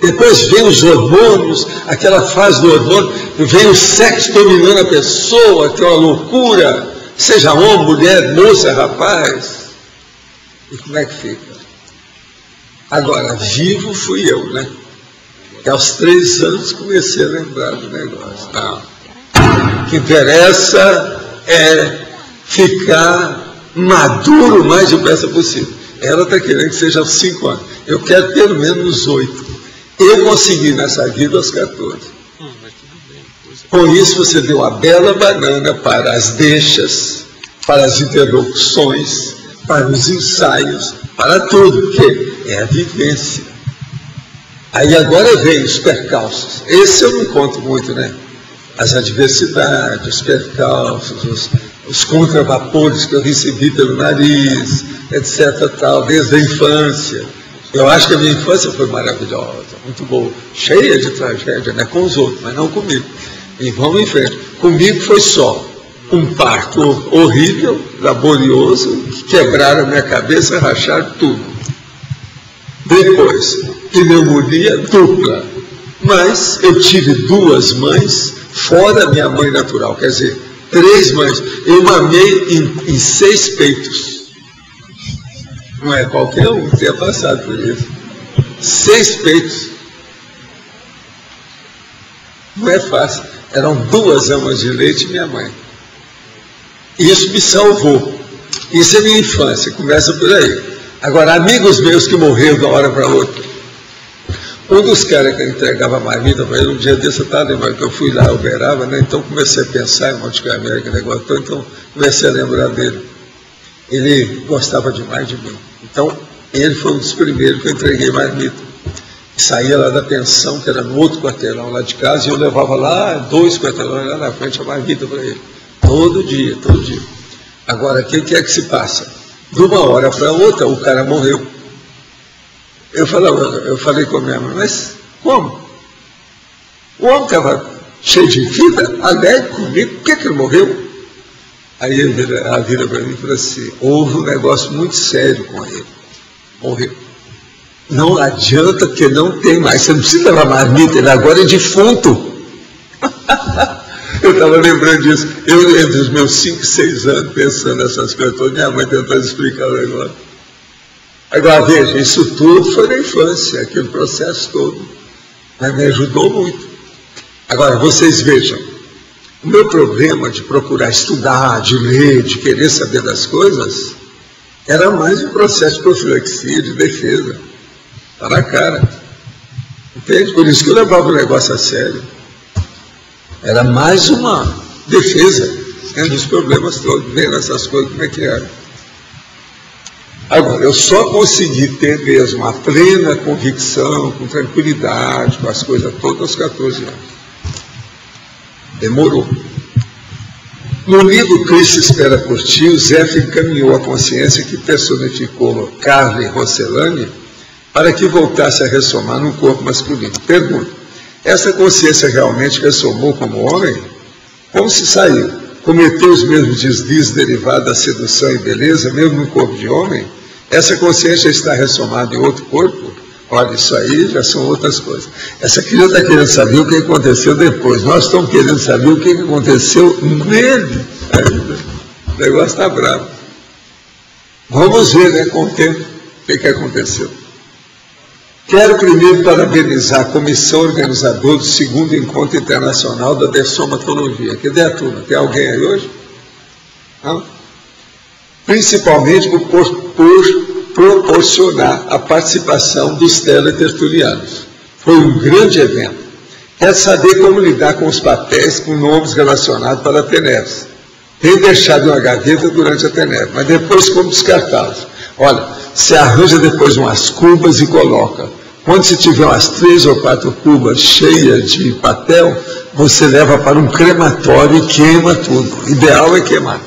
Depois vem os hormônios, aquela fase do hormônio, vem o sexo dominando a pessoa, que é uma loucura, seja homem, mulher, moça, rapaz. E como é que fica? Agora, vivo fui eu, né? Que aos 3 anos comecei a lembrar do negócio. Não. O que interessa é ficar maduro o mais depressa possível. Ela está querendo que seja aos 5 anos. Eu quero pelo menos 8. Eu consegui nessa vida aos 14. Com isso você deu a bela banana para as deixas, para as interlocuções, para os ensaios, para tudo, porque é a vivência. Aí agora vem os percalços. Esse eu não conto muito, né? As adversidades, os percalços, os contravapores que eu recebi pelo nariz, etc. Tal, desde a infância. Eu acho que a minha infância foi maravilhosa, muito boa, cheia de tragédia, né? Com os outros, mas não comigo. E vamos em frente. Comigo foi só um parto horrível, laborioso, que quebraram a minha cabeça, racharam tudo. Depois, pneumonia dupla. Mas eu tive 2 mães, fora a minha mãe natural, quer dizer, 3 mães. Eu mamei em 6 peitos. Não é qualquer um que tenha passado por isso. 6 peitos. Não é fácil. Eram 2 amas de leite e minha mãe. Isso me salvou. Isso é minha infância, começa por aí. Agora, amigos meus que morreram de uma hora para outra. Um dos caras que entregava marmita para ele, um dia desse, eu estava lembrando que eu fui lá, Uberaba, né? Então comecei a pensar em Monte Carmelo, aquele negócio todo, então comecei a lembrar dele. Ele gostava demais de mim. Então, ele foi um dos primeiros que eu entreguei marmita. Saía lá da pensão, que era no outro quarteirão lá de casa, e eu levava lá 2 quarteirões lá na frente a marmita para ele. Todo dia, todo dia. Agora, o que é que se passa? De uma hora para outra, o cara morreu. Eu falei com a minha mãe, mas como? O homem estava cheio de vida, alegre comigo, por que ele morreu? Aí ela vira para mim e fala assim, houve um negócio muito sério com ele. Morreu. Não adianta, porque não tem mais, você não precisa levar marmita, ele agora é defunto. Eu estava lembrando disso, eu entre os meus 5, 6 anos pensando nessas coisas, toda minha mãe tentando explicar o negócio. Agora, veja, isso tudo foi na infância, aquele processo todo, mas me ajudou muito. Agora, vocês vejam, o meu problema de procurar estudar, de ler, de querer saber das coisas, era mais um processo de profilaxia, de defesa, para a cara. Entende? Por isso que eu levava o negócio a sério. Era mais uma defesa, dos problemas todos, vendo essas coisas, como é que era. Agora, eu só consegui ter mesmo a plena convicção, com tranquilidade, com as coisas todas aos 14 anos. Demorou. No livro Cristo Espera por Ti, o Zé encaminhou a consciência que personificou Carla Rossellani para que voltasse a ressomar num corpo masculino. Pergunta, essa consciência realmente ressomou como homem? Como se saiu? Cometeu os mesmos deslizes derivados da sedução e beleza, mesmo no corpo de homem? Essa consciência está ressomada em outro corpo? Olha, isso aí já são outras coisas. Essa criança está querendo saber o que aconteceu depois. Nós estamos querendo saber o que aconteceu nele. O negócio está bravo. Vamos ver, né, com o tempo, o que aconteceu. Quero primeiro parabenizar a comissão organizadora do 2º Encontro Internacional da Dessomatologia. Cadê a turma? Tem alguém aí hoje? Não? Principalmente por proporcionar a participação dos teletertulianos. Foi um grande evento. Quero saber como lidar com os papéis com nomes relacionados para a TENEPS. Tenho deixado uma gaveta durante a TENEPS, mas depois como descartá-los. Olha, você arranja depois umas cubas e coloca. Quando você tiver umas 3 ou 4 cubas cheias de papel, você leva para um crematório e queima tudo. O ideal é queimar.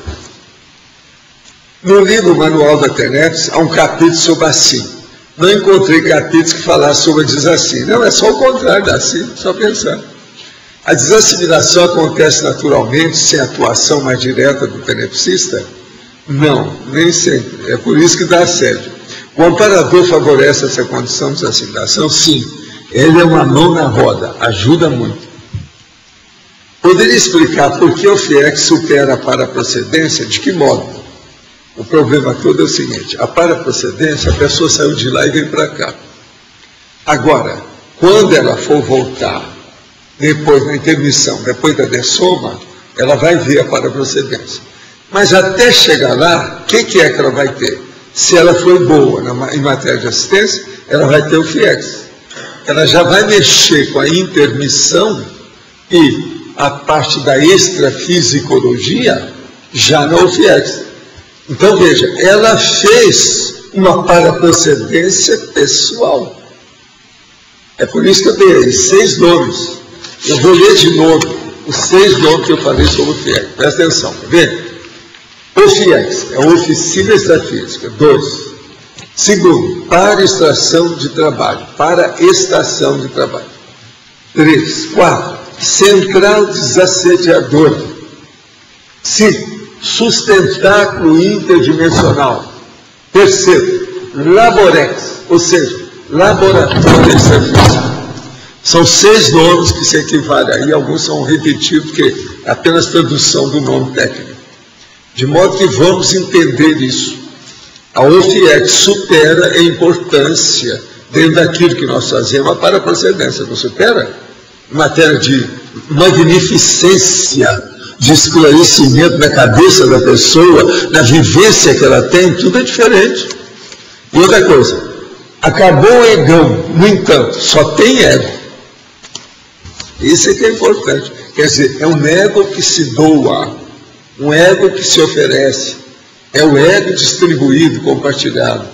No livro Manual da TENEPS, há um capítulo sobre assim. Não encontrei capítulos que falassem sobre a desassim. Não, é só o contrário da assim, só pensar. A desassimilação acontece naturalmente, sem atuação mais direta do tenepsista? Não, nem sempre. É por isso que dá assédio. O amparador favorece essa condição de desassimilação? Sim. Ele é uma mão na roda, ajuda muito. Poderia explicar por que o FIEC supera a paraprocedência? De que modo? O problema todo é o seguinte, a paraprocedência, a pessoa saiu de lá e vem para cá. Agora, quando ela for voltar, depois na intermissão, depois da dessoma, ela vai ver a paraprocedência. Mas até chegar lá, o que é que ela vai ter? Se ela foi boa em matéria de assistência, ela vai ter o FIEX. Ela já vai mexer com a intermissão e a parte da extrafisicologia já no FIEX. Então, veja, ela fez uma paraprocedência pessoal. É por isso que eu dei aí 6 nomes. Eu vou ler de novo os 6 nomes que eu falei sobre o FIEX. Presta atenção, tá vendo? O FIEX é a Oficina Extrafísica. 2. Segundo, para extração de trabalho. Para estação de trabalho. 3. 4. Central desassediadora. 5. Sustentáculo interdimensional. 3º, Laborex, ou seja, Laboratório Extrafísico. São 6 nomes que se equivalem aí, alguns são repetidos, porque é apenas tradução do nome técnico. De modo que vamos entender isso. A OFIEX supera em importância, dentro daquilo que nós fazemos, a paraprocedência, não supera? Em matéria de magnificência, de esclarecimento na cabeça da pessoa, na vivência que ela tem, tudo é diferente. E outra coisa, Acabou o egão, no entanto, só tem ego. Isso é que é importante. Quer dizer, é um ego que se doa, um ego que se oferece, é o ego distribuído, compartilhado.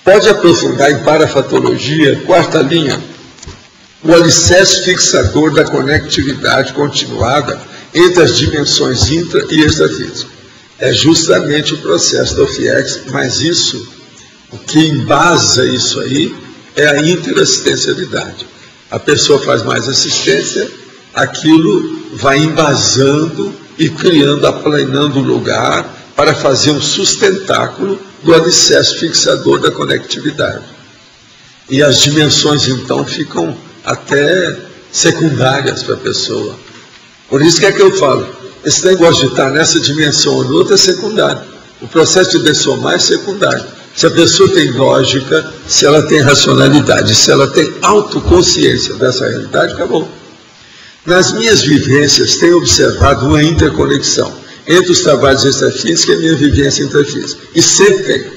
Pode aprofundar em parafatologia, quarta linha, o alicerce fixador da conectividade continuada entre as dimensões intra- e extrafísicas. É justamente o processo da OFIEX, mas isso, o que embasa isso aí, é a interassistencialidade. A pessoa faz mais assistência, aquilo vai embasando e criando, aplanando o lugar para fazer um sustentáculo do alicerce fixador da conectividade. E as dimensões, então, ficam até secundárias para a pessoa. Por isso que é que eu falo, esse negócio de estar nessa dimensão ou noutra é secundário. O processo de dessomar é secundário. Se a pessoa tem lógica, se ela tem racionalidade, se ela tem autoconsciência dessa realidade, acabou. Nas minhas vivências, tenho observado uma interconexão entre os trabalhos extrafísicos e a minha vivência intrafísica. E sempre tem.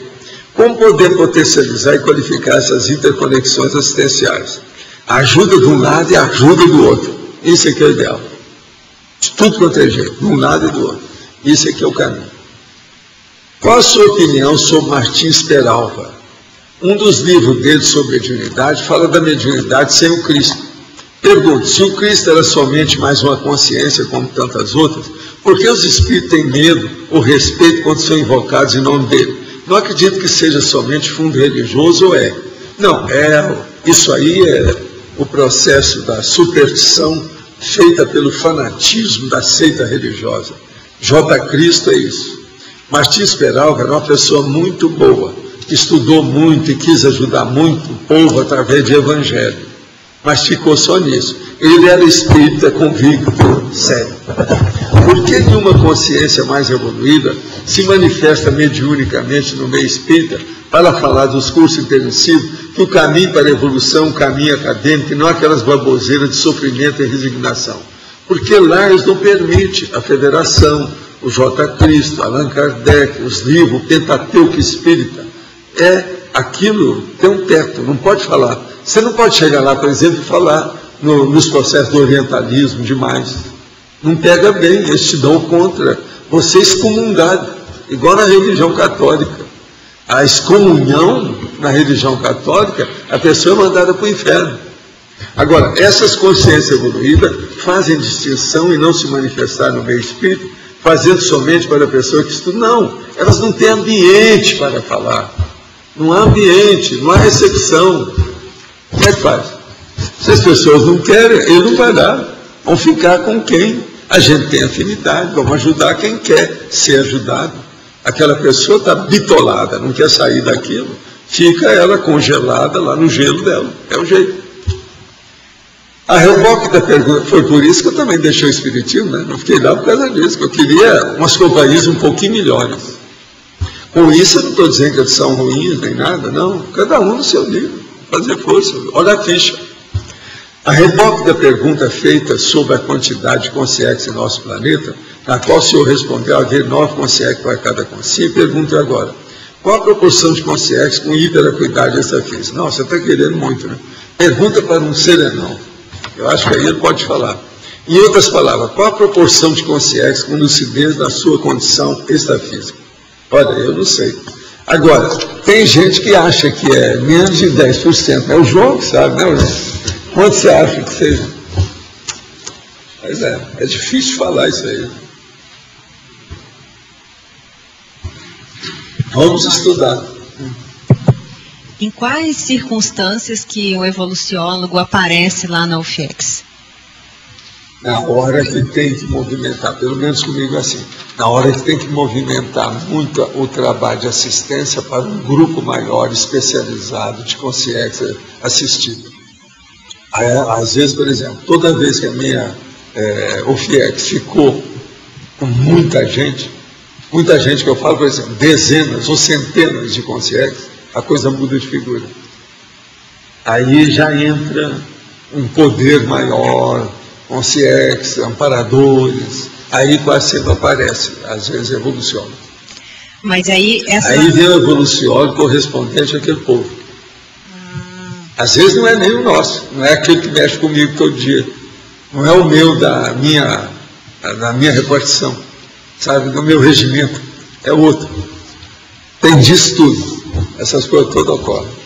Como poder potencializar e qualificar essas interconexões assistenciais? A ajuda de um lado e a ajuda do outro. Isso é que é o ideal. De tudo quanto é jeito, de um lado e do outro. Isso é que é o caminho. Qual a sua opinião sobre Martins Peralva? Um dos livros dele sobre mediunidade fala da mediunidade sem o Cristo. Pergunto, se o Cristo era somente mais uma consciência como tantas outras, por que os espíritos têm medo ou respeito quando são invocados em nome dele? Não acredito que seja somente fundo religioso ou é. Não, isso aí é o processo da superstição feita pelo fanatismo da seita religiosa. J. Cristo é isso. Martins Peralva era uma pessoa muito boa, que estudou muito e quis ajudar muito o povo através de evangelho, mas ficou só nisso. Ele era espírita convicto, sério. Por que de uma consciência mais evoluída se manifesta mediunicamente no meio espírita para falar dos cursos intensivos, que o caminho para a evolução é um caminho acadêmico e não aquelas baboseiras de sofrimento e resignação? Porque lá eles não permitem a federação, o J. Cristo, Allan Kardec, os livros, o Pentateuco Espírita. Aquilo tem um teto, não pode falar. Você não pode chegar lá, por exemplo, e falar nos processos do orientalismo demais. Não pega bem, eles te dão contra. Você é excomungado, igual na religião católica. A excomunhão na religião católica, a pessoa é mandada para o inferno. Agora, essas consciências evoluídas fazem distinção e não se manifestar no meio espírita, fazendo somente para a pessoa que estuda. Não, elas não têm ambiente para falar. Não há ambiente, não há recepção. Como é que faz? Se as pessoas não querem, ele não vai dar. Vão ficar com quem a gente tem afinidade, vamos ajudar quem quer ser ajudado. Aquela pessoa está bitolada, não quer sair daquilo, fica ela congelada lá no gelo dela. É o jeito. A reboque da pergunta, foi por isso que eu também deixei o espiritismo, né? Não fiquei lá por causa disso, que eu queria umas companhias um pouquinho melhores. Com isso eu não estou dizendo que eles são ruins nem nada, não. Cada um no seu nível, fazer força, olha a ficha. A reboque da pergunta feita sobre a quantidade de consciências em nosso planeta, na qual o senhor respondeu haver 9 consciências para cada consciência, pergunto agora, qual a proporção de consciências com hiperacuidade extrafísica? Não, você está querendo muito, né? Pergunta para um serenão. Eu acho que aí ele pode falar. Em outras palavras, qual a proporção de consciências com lucidez na sua condição extrafísica? Olha, eu não sei. Agora, tem gente que acha que é menos de 10%. É o João que sabe, né? Quanto você acha que seja? Mas é difícil falar isso aí. Vamos estudar. Em quais circunstâncias que o evoluciólogo aparece lá na UFIEX? Na hora que tem que movimentar, pelo menos comigo é assim, na hora que tem que movimentar muito o trabalho de assistência para um grupo maior, especializado, de consciência assistida. Às vezes, por exemplo, toda vez que a minha UFIEX ficou com muita gente que eu falo, por exemplo, dezenas ou centenas de consciências, a coisa muda de figura. Aí já entra um poder maior, consciências, amparadores, aí quase sempre aparece, às vezes evoluciona. Mas aí Aí vem o evoluciólogo correspondente àquele povo. Às vezes não é nem o nosso, não é aquele que mexe comigo todo dia. Não é o meu da minha repartição, sabe, do meu regimento. É outro. Tem disso tudo. Essas coisas todas ocorrem.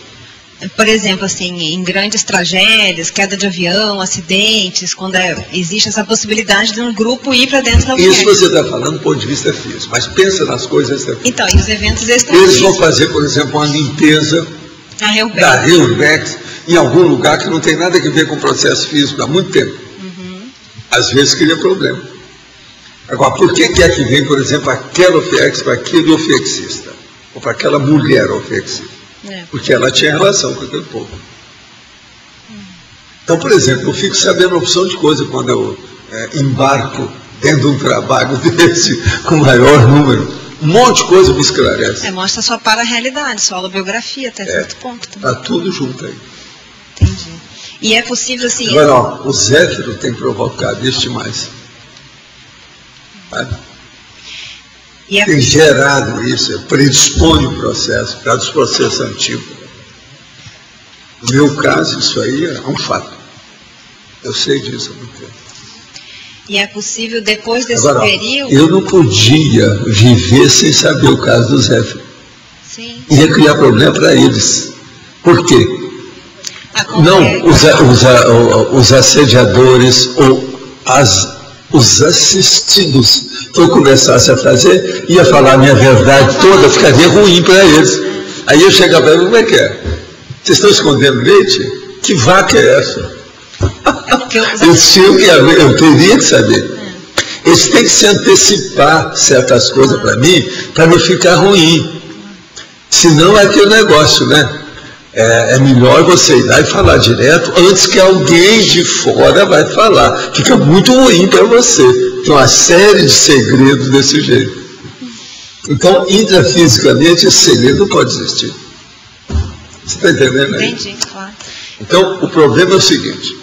Por exemplo, assim, em grandes tragédias, queda de avião, acidentes, quando existe essa possibilidade de um grupo ir para dentro da UFIEX. Isso você está falando do ponto de vista físico, mas pensa nas coisas extrafísicas. Então, e os eventos Eles vão fazer, por exemplo, uma limpeza da Reurbex em algum lugar que não tem nada a ver com o processo físico há muito tempo. Às vezes cria problema. Agora, por que é que vem, por exemplo, aquela UFIEX para aquele ofexista? Ou para aquela mulher ofexista? Porque ela tinha relação com aquele povo. Então, por exemplo, eu fico sabendo uma opção de coisa quando eu embarco dentro de um trabalho desse, com maior número. Um monte de coisa me esclarece. Mostra sua para-realidade, sua autobiografia até certo ponto. Está tudo junto aí. Entendi. E é possível, assim... Agora, ó, o Zéfiro tem provocado isso demais. Sabe? Tem gerado isso, predispõe o processo, por causa dos processos antigos. No meu caso, isso aí é um fato. Eu sei disso há muito tempo. E é possível, depois desse período... Eu não podia viver sem saber o caso do Zéfiro. Sim. Ia criar problema para eles. Por quê? Não, os assediadores ou os assistidos, se eu começasse a fazer, ia falar a minha verdade toda, ficaria ruim para eles. Aí eu chegava para eles, como é que é? Vocês estão escondendo leite? Que vaca é essa? Eu teria que saber. Eles têm que se antecipar certas coisas para mim, para não ficar ruim. Senão é aquele negócio, né? É melhor você ir lá e falar direto antes que alguém de fora vai falar. Fica muito ruim para você. Tem uma série de segredos desse jeito. Então, intrafisicamente, esse segredo não pode existir. Você está entendendo aí? Entendi, claro. Então, o problema é o seguinte.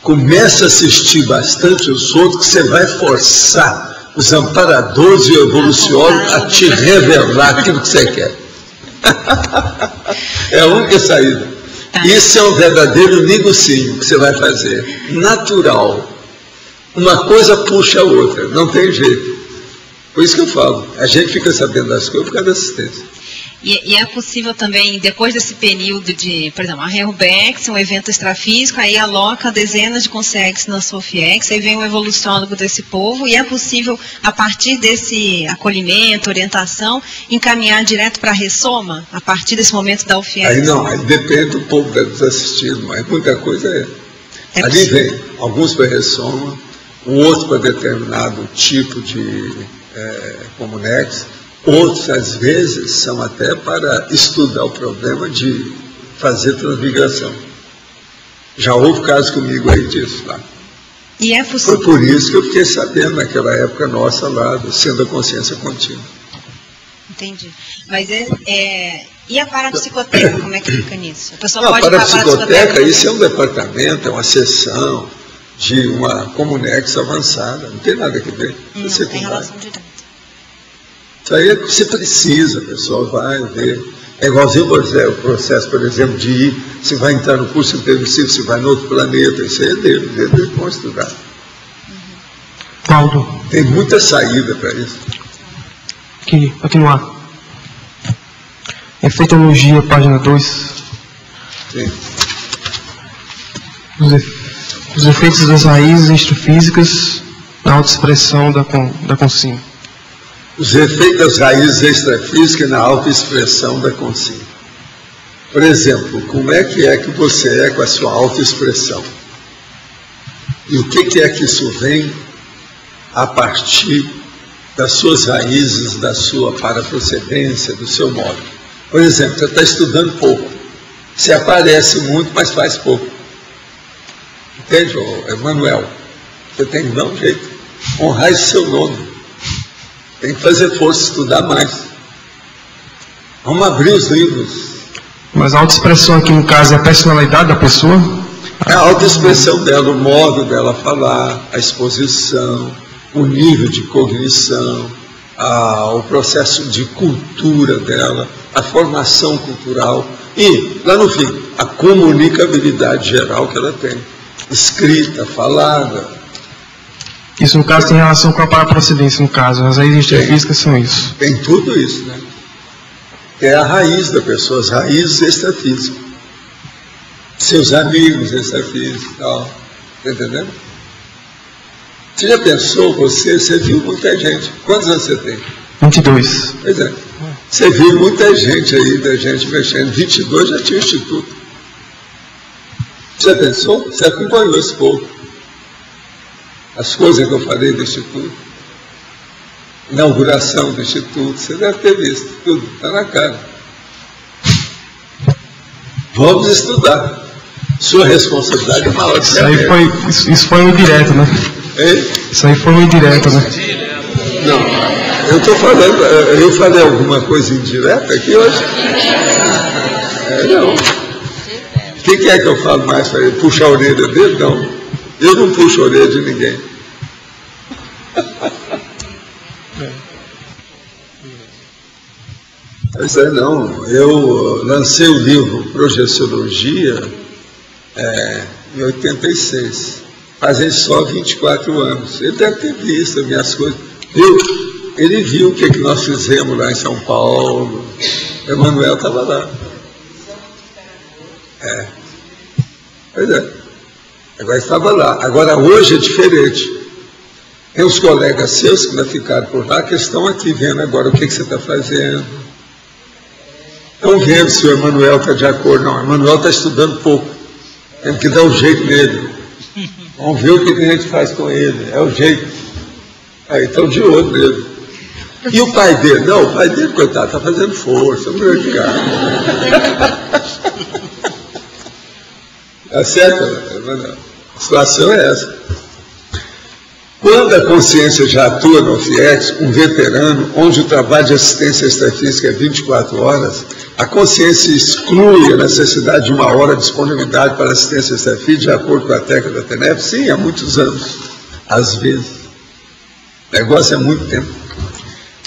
Começa a assistir bastante os outros, que você vai forçar os amparadores e o evoluciólogo a te revelar aquilo que você quer. É a única saída. Isso é um verdadeiro negocinho que você vai fazer. Natural. Uma coisa puxa a outra. Não tem jeito. Por isso que eu falo. A gente fica sabendo das coisas por causa da assistência. E é possível também, depois desse período de, por exemplo, a Reurbex, um evento extrafísico, aí aloca dezenas de consegues na sua UFIEX, aí vem um evoluciólogo desse povo, e é possível, a partir desse acolhimento, orientação, encaminhar direto para a Ressoma, a partir desse momento da UFIEX? Aí não, aí depende do povo que está nos assistindo, mas muita coisa é. Ali vem, alguns para a Ressoma, um outro para determinado tipo de Comunex. Outros, às vezes, são até para estudar o problema de fazer transmigração. Já houve caso comigo aí disso lá. E é possível. Foi por isso que eu fiquei sabendo naquela época nossa lá, do Centro da Consciência Contínua. Entendi. Mas e a parapsicoteca, como é que fica nisso? A pessoa não, pode a parapsicoteca, isso é um departamento, é uma seção de uma Comunex avançada. Não tem nada a ver. Não tem relação direta. Isso aí você precisa, a pessoa vai ver. É igualzinho o processo, por exemplo, de ir, se vai entrar no curso intermissivo, se vai no outro planeta, isso aí é deles vão estudar. Paulo. Tem muita saída para isso. Aqui, continuar. Efeitologia, página 2. Sim. Os efeitos das raízes extrafísicas na autoexpressão da consciência. Os efeitos das raízes extrafísicas na autoexpressão da consciência. Por exemplo, como é que você é com a sua autoexpressão? E o que é que isso vem a partir das suas raízes, da sua paraprocedência, do seu modo? Por exemplo, você está estudando pouco. Você aparece muito, mas faz pouco. Entende, Emanuel? Você tem que dar um jeito. Honrar esse seu nome. Tem que fazer força, estudar mais. Vamos abrir os livros. Mas a autoexpressão aqui, no caso, é a personalidade da pessoa? É a autoexpressão dela, o modo dela falar, a exposição, o nível de cognição, o processo de cultura dela, a formação cultural e, lá no fim, a comunicabilidade geral que ela tem. Escrita, falada. Isso, no caso, tem relação com a paraprocedência, no caso. As raízes extrafísicas são isso. Tem tudo isso, né? É a raiz da pessoa, as raízes extrafísicas. Seus amigos extrafísicos e tal. Está entendendo? Você já pensou, você viu muita gente. Quantos anos você tem? 22. Pois é. Você viu muita gente aí, da gente mexendo. 22 já tinha instituto. Você já pensou? Você acompanhou esse povo. As coisas que eu falei do instituto. Inauguração do instituto. Você deve ter visto. Tudo. Está na cara. Vamos estudar. Sua responsabilidade é maior. Isso foi um indireto, né? Hein? Isso aí foi um indireto, né? Não, eu estou falando, eu falei alguma coisa indireta aqui hoje? Não. O que é que eu falo mais para ele? Puxar a orelha dele? Não. Eu não puxo a orelha de ninguém. Pois é, não. Eu lancei o livro Projeciologia em 86. Fazem só 24 anos. Ele deve ter visto as minhas coisas. Ele viu o que nós fizemos lá em São Paulo. Emanuel estava lá. Pois é. Agora estava lá. Agora, hoje é diferente. Tem os colegas seus que ainda ficaram por lá, que estão aqui vendo agora o que você está fazendo. Estão vendo se o Emanuel está de acordo. Não, o Emanuel está estudando pouco. Tem que dar um jeito nele. Vamos ver o que a gente faz com ele. É o jeito. Aí estão de olho nele. E o pai dele? Não, o pai dele, coitado, está fazendo força. Um grande cara. Tá certo? A situação é essa. Quando a consciência já atua no OFIEX, um veterano, onde o trabalho de assistência extrafísica é 24 horas, a consciência exclui a necessidade de 1 hora de disponibilidade para assistência extrafísica, de acordo com a técnica da TENEP? Sim, há muitos anos. Às vezes. O negócio é muito tempo.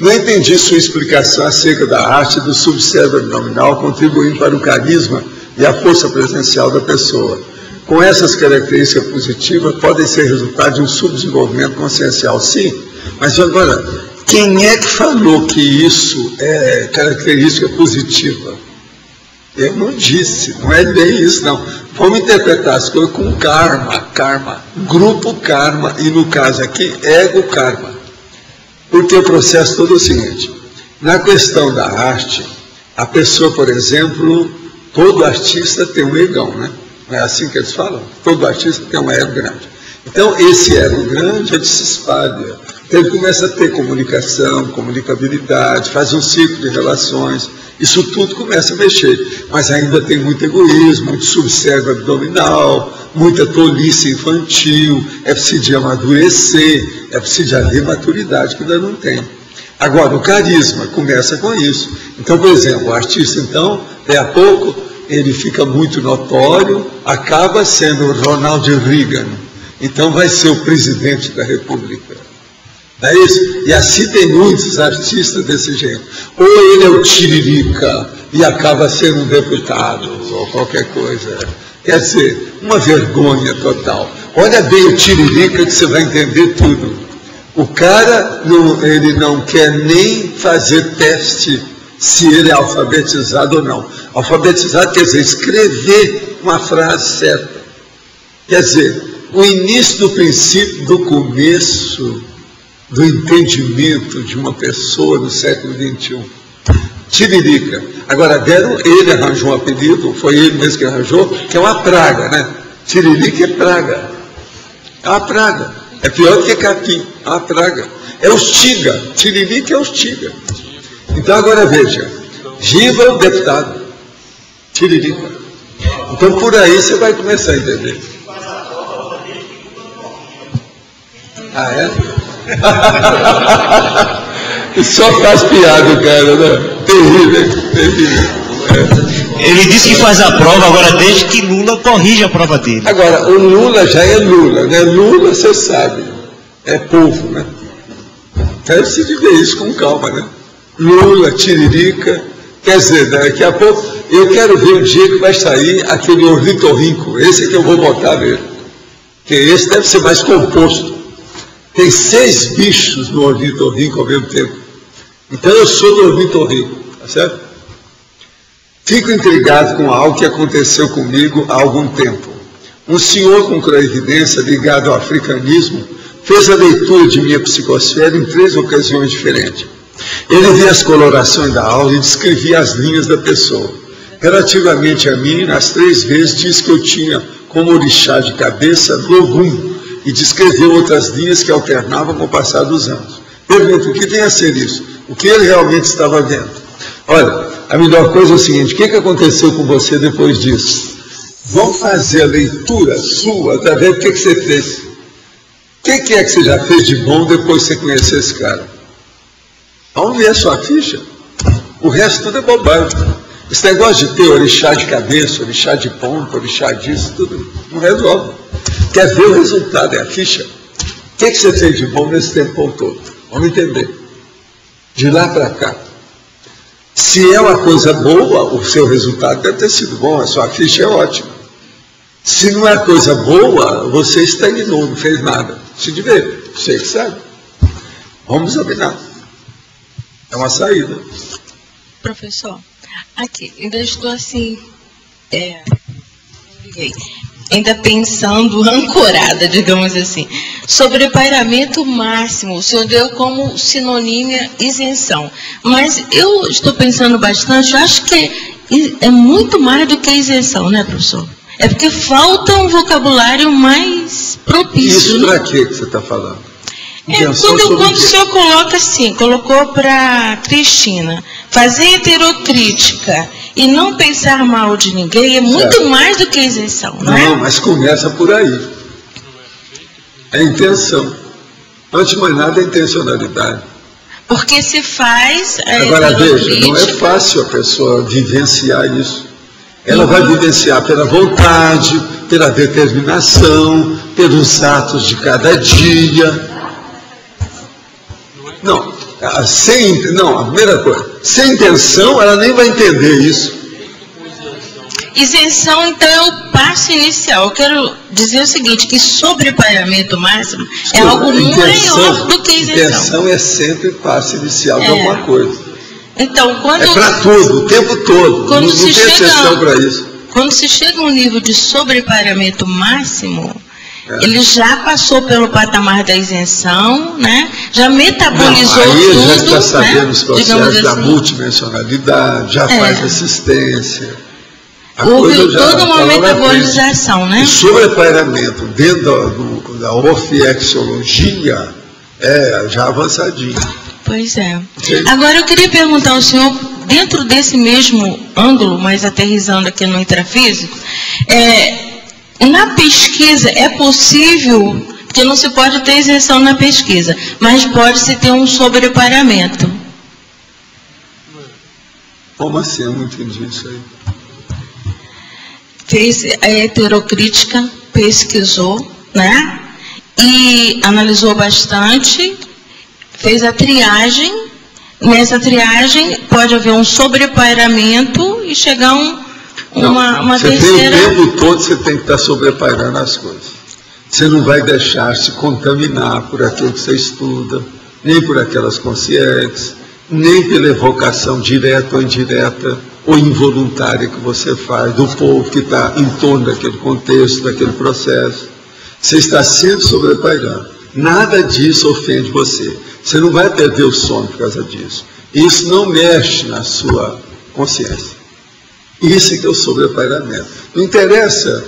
Não entendi sua explicação acerca da arte do subcérebro abdominal contribuindo para o carisma e a força presencial da pessoa. Com essas características positivas, podem ser resultado de um subdesenvolvimento consciencial. Sim, mas agora, quem é que falou que isso é característica positiva? Eu não disse, não é bem isso, não. Vamos interpretar as coisas com karma, grupo karma, e no caso aqui, ego karma. Porque o processo todo é o seguinte, na questão da arte, a pessoa, por exemplo, todo artista tem um egão, né? Não é assim que eles falam? Todo artista tem um ego grande. Então, esse ego grande, ele se espalha. Então, ele começa a ter comunicação, comunicabilidade, faz um ciclo de relações. Isso tudo começa a mexer. Mas ainda tem muito egoísmo, muito subcérebro abdominal, muita tolice infantil. É preciso amadurecer, é preciso haver maturidade que ainda não tem. Agora, o carisma começa com isso. Então, por exemplo, o artista, então, daí a pouco, ele fica muito notório, acaba sendo o Ronald Reagan. Então vai ser o presidente da República. Não é isso? E assim tem muitos artistas desse jeito. Ou ele é o Tiririca e acaba sendo um deputado, ou qualquer coisa. Quer dizer, uma vergonha total. Olha bem o Tiririca que você vai entender tudo. O cara, ele não quer nem fazer teste se ele é alfabetizado ou não. Alfabetizado quer dizer escrever uma frase certa. Quer dizer, o início do princípio, do começo do entendimento de uma pessoa no século XXI. Tiririca. Agora, ele arranjou um apelido, foi ele mesmo que arranjou, que é uma praga, né? Tiririca é praga. É uma praga. É pior do que capim. É uma praga. É hostiga. Tiririca é hostiga. Então, agora veja, viva o deputado, Tiririca. Então, por aí você vai começar a entender. Ah, é? Só faz piada, cara, né? Terrível, terrível. Ele disse que faz a prova, agora desde que Lula corrige a prova dele. Agora, o Lula já é Lula, né? Lula, você sabe, é povo, né? Deve-se de ver isso com calma, né? Lula, Tiririca, quer dizer, daqui a pouco, eu quero ver o dia que vai sair aquele ornitorrinco, esse que eu vou botar mesmo, que esse deve ser mais composto. Tem 6 bichos no ornitorrinco ao mesmo tempo. Então eu sou do ornitorrinco, tá certo? Fico intrigado com algo que aconteceu comigo há algum tempo. Um senhor com clarividência ligado ao africanismo fez a leitura de minha psicosfera em 3 ocasiões diferentes. Ele via as colorações da aula e descrevia as linhas da pessoa. Relativamente a mim, nas 3 vezes, disse que eu tinha como orixá de cabeça Logum e descreveu outras linhas que alternavam com o passar dos anos. Pergunto, o que vem a ser isso? O que ele realmente estava vendo? Olha, a melhor coisa é o seguinte, o que aconteceu com você depois disso? Vamos fazer a leitura sua, através do que você fez. O que é que você já fez de bom depois de você conhecer esse cara? Vamos ver a sua ficha. O resto tudo é bobagem. Esse negócio de ter orixá de cabeça, orixá de ponta, orixá disso, tudo não resolve. Quer ver o resultado, é a ficha. O que você fez de bom nesse tempo todo? Vamos entender. De lá para cá. Se é uma coisa boa, o seu resultado deve ter sido bom, a sua ficha é ótima. Se não é coisa boa, você estagnou, não fez nada. Se de ver, você que sabe. Vamos examinar. É uma saída. Professor, aqui, ainda estou assim, ainda pensando, ancorada, digamos assim, sobre pairamento máximo. O senhor deu como sinônimo isenção. Mas eu estou pensando bastante, eu acho que é muito mais do que isenção, né, professor? É porque falta um vocabulário mais propício. Isso para que você está falando? Quando o senhor coloca assim, colocou para Cristina, fazer heterocrítica e não pensar mal de ninguém é muito mais do que isenção, não é? Não, mas começa por aí. É intenção. Antes de mais nada, é intencionalidade. Porque se faz... Agora, veja, não é fácil a pessoa vivenciar isso. Ela vai vivenciar pela vontade, pela determinação, pelos atos de cada dia. Não, a primeira coisa, sem intenção, ela nem vai entender isso. Isenção, então, é o passo inicial. Eu quero dizer o seguinte, que sobrepairamento máximo é algo maior do que isenção. Intenção é sempre passo inicial de alguma coisa. Então, quando... É para tudo, o tempo todo. Quando não tem exceção para isso. Quando se chega a um nível de sobrepairamento máximo... Ele já passou pelo patamar da isenção, né? Já metabolizou tudo. Aí já está sabendo, né? Os processos da assim, multidimensionalidade, já faz assistência. Houve toda uma metabolização, né? O sobrepairamento dentro da orfiexiologia é já avançadinho. Pois é. Agora eu queria perguntar ao senhor, dentro desse mesmo ângulo, mas aterrissando aqui no intrafísico, na pesquisa é possível, porque não se pode ter isenção na pesquisa, mas pode-se ter um sobrepairamento. Como assim? Eu não entendi isso aí. Fez a heterocrítica, pesquisou, né? E analisou bastante, fez a triagem. Nessa triagem pode haver um sobrepairamento e chegar uma terceira... O tempo todo você tem que estar sobrepairando as coisas. Você não vai deixar se contaminar por aquilo que você estuda, nem por aquelas consciências, nem pela evocação direta ou indireta ou involuntária que você faz do povo que está em torno daquele contexto, daquele processo. Você está sempre sobrepairando. Nada disso ofende você. Você não vai perder o sono por causa disso. Isso não mexe na sua consciência. Isso é que é o sobrepairamento. Não interessa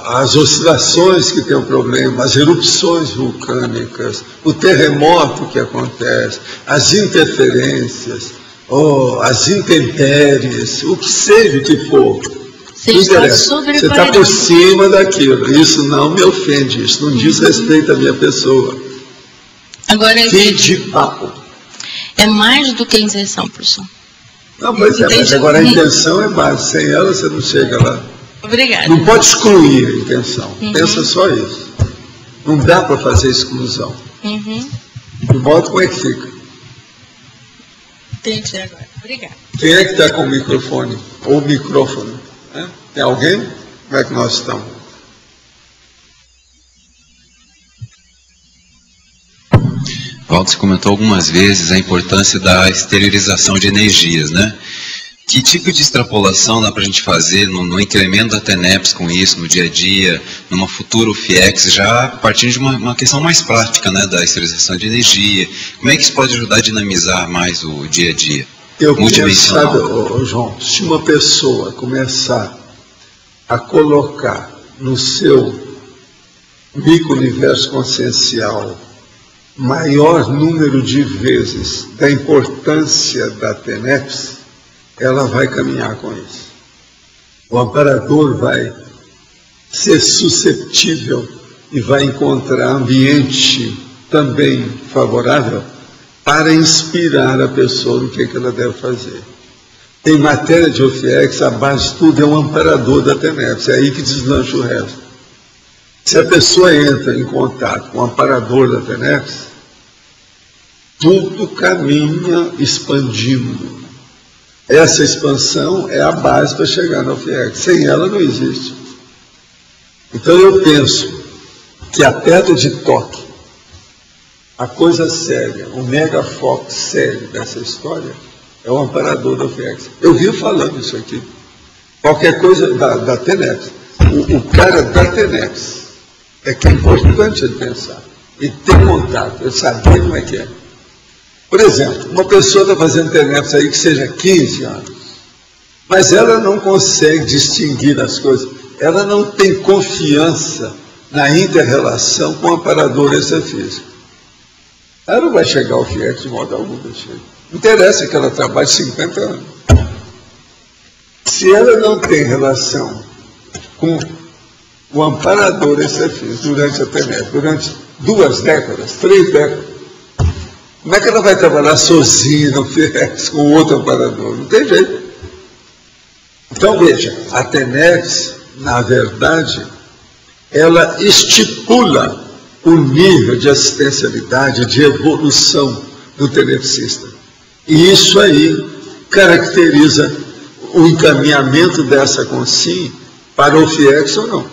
as oscilações que tem o problema, as erupções vulcânicas, o terremoto que acontece, as interferências, as intempéries, o que seja que for. Não interessa. Você está por cima daquilo. Isso não me ofende, isso não diz respeito à minha pessoa. Agora, fim de papo. É mais do que isenção, professor. Não, pois é, mas agora a intenção é base. Sem ela você não chega lá. Obrigada. Não pode excluir a intenção. Pensa só isso. Não dá para fazer exclusão. De modo, como é que fica? Entendi agora. Obrigada. Quem é que está com o microfone? Ou o microfone? Tem alguém? Como é que nós estamos? Waldo, você comentou algumas vezes a importância da esterilização de energias, né? Que tipo de extrapolação dá para a gente fazer no incremento da TENEPS com isso, no dia a dia, numa futura UFIEX, já partindo de uma questão mais prática, né, da esterilização de energia? Como é que isso pode ajudar a dinamizar mais o dia a dia? Eu penso, sabe, João, se uma pessoa começar a colocar no seu micro-universo consciencial maior número de vezes da importância da TENEPS, ela vai caminhar com isso. O amparador vai ser susceptível e vai encontrar ambiente também favorável para inspirar a pessoa no que ela deve fazer. Em matéria de OFIEX, a base de tudo é um amparador da TENEPS, é aí que deslancha o resto. Se a pessoa entra em contato com o amparador da TENEPS, tudo caminha expandindo. Essa expansão é a base para chegar na OFIEX. Sem ela não existe. Então eu penso que a pedra de toque, a coisa séria, o megafoco sério dessa história é o amparador da OFIEX. Eu vi falando isso aqui. Qualquer coisa da TENEPS. O cara da TENEPS é que é importante ele pensar. E ter contato, ele saber como é que é. Por exemplo, uma pessoa está fazendo TENEPS aí que seja 15 anos, mas ela não consegue distinguir as coisas, ela não tem confiança na inter-relação com o amparador extrafísico. Ela não vai chegar ao FIEX de modo algum. Não interessa que ela trabalhe 50 anos. Se ela não tem relação com o amparador extrafísico durante a TENEPS, durante 2 décadas, 3 décadas, como é que ela vai trabalhar sozinha no FIEX com outro amparador? Não tem jeito. Então, veja, a TENEPS, na verdade, ela estipula o nível de assistencialidade, de evolução do tenepsista. E isso aí caracteriza o encaminhamento dessa consciência para o FIEX ou não.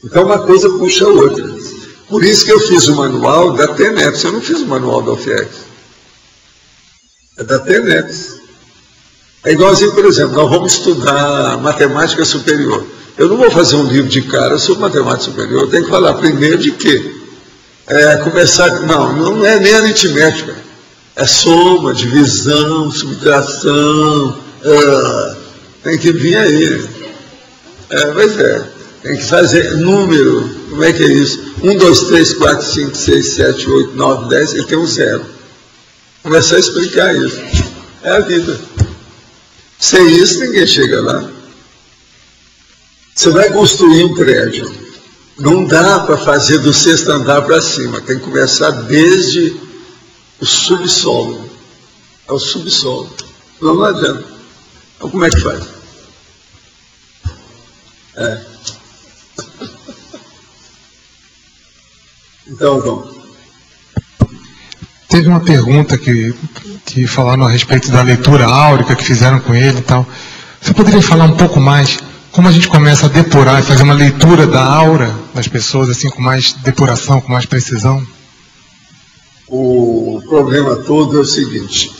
Então, uma coisa puxa a outra. Por isso que eu fiz o manual da TENEPS, eu não fiz o manual da OFIEX. É da TENEPS. É igualzinho, por exemplo, nós vamos estudar matemática superior. Eu não vou fazer um livro de cara sobre matemática superior, eu tenho que falar primeiro de quê? Não é nem aritmética. É soma, divisão, subtração, tem que vir aí. Pois é, tem que fazer número, como é que é isso? 1, 2, 3, 4, 5, 6, 7, 8, 9, 10, ele tem um 0. Começar a explicar isso. É a vida. Sem isso, ninguém chega lá. Você vai construir um prédio. Não dá para fazer do 6º andar para cima. Tem que começar desde o subsolo. É o subsolo. Não adianta. Então, como é que faz? Então, vamos. Teve uma pergunta que falaram a respeito da leitura áurica que fizeram com ele e tal. Você poderia falar um pouco mais como a gente começa a depurar e fazer uma leitura da aura das pessoas, assim, com mais depuração, com mais precisão? O problema todo é o seguinte: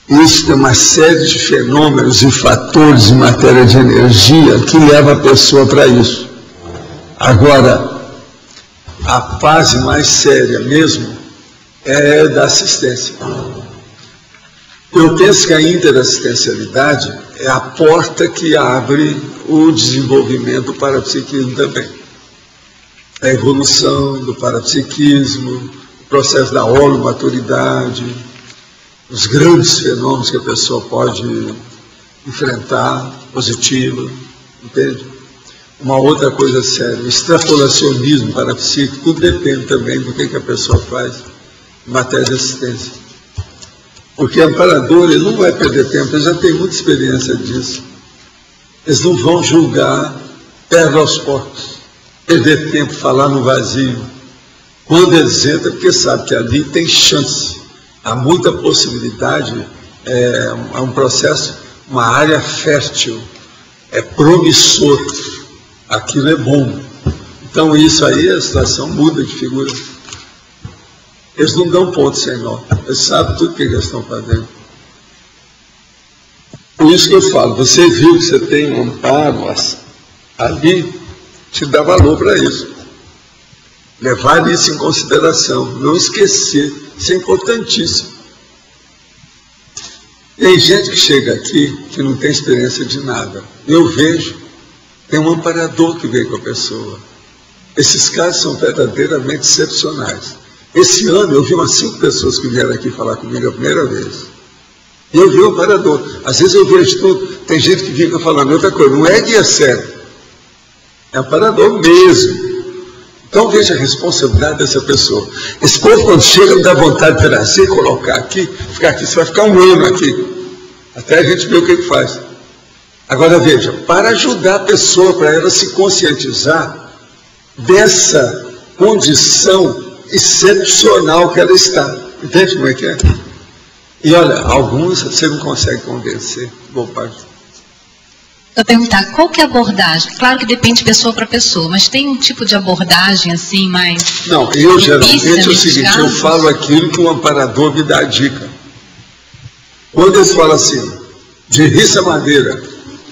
isso tem uma série de fenômenos e fatores em matéria de energia que leva a pessoa para isso. Agora, a fase mais séria mesmo é da assistência. Eu penso que a interassistencialidade é a porta que abre o desenvolvimento do parapsiquismo também. A evolução do parapsiquismo, o processo da holomaturidade, os grandes fenômenos que a pessoa pode enfrentar, positiva, entende? Uma outra coisa séria, o extrapolacionismo parapsíquico, tudo depende também do que a pessoa faz em matéria de assistência. Porque o amparador, ele não vai perder tempo, ele já tem muita experiência disso. Eles não vão julgar perto aos porcos, perder tempo, falar no vazio. Quando eles entram, porque sabe que ali tem chance, há muita possibilidade, é um processo, uma área fértil, é promissor, aquilo é bom. Então isso aí, a situação muda de figura. Eles não dão ponto sem nó, eles sabem tudo que eles estão fazendo. Por isso que eu falo, você viu que você tem um amparo ali, te dá valor para isso. Levar isso em consideração, não esquecer, isso é importantíssimo. Tem gente que chega aqui que não tem experiência de nada. Eu vejo, tem um amparador que vem com a pessoa. Esses casos são verdadeiramente excepcionais. Esse ano eu vi umas 5 pessoas que vieram aqui falar comigo a primeira vez. E eu vi um amparador. Às vezes eu vejo tudo, tem gente que fica falando outra coisa, não é guia sério. É amparador mesmo. Então veja a responsabilidade dessa pessoa. Esse povo quando chega me dá vontade de trazer, colocar aqui, ficar aqui, você vai ficar um ano aqui. Até a gente ver o que ele faz. Agora veja, para ajudar a pessoa, para ela se conscientizar dessa condição excepcional que ela está. Entende como é que é? E olha, alguns você não consegue convencer, boa parte. Eu perguntar, qual que é a abordagem? Claro que depende de pessoa para pessoa, mas tem um tipo de abordagem assim, mais... Não, eu geralmente é o seguinte, eu falo aquilo que o amparador me dá a dica. Quando eles falam assim, de riça madeira,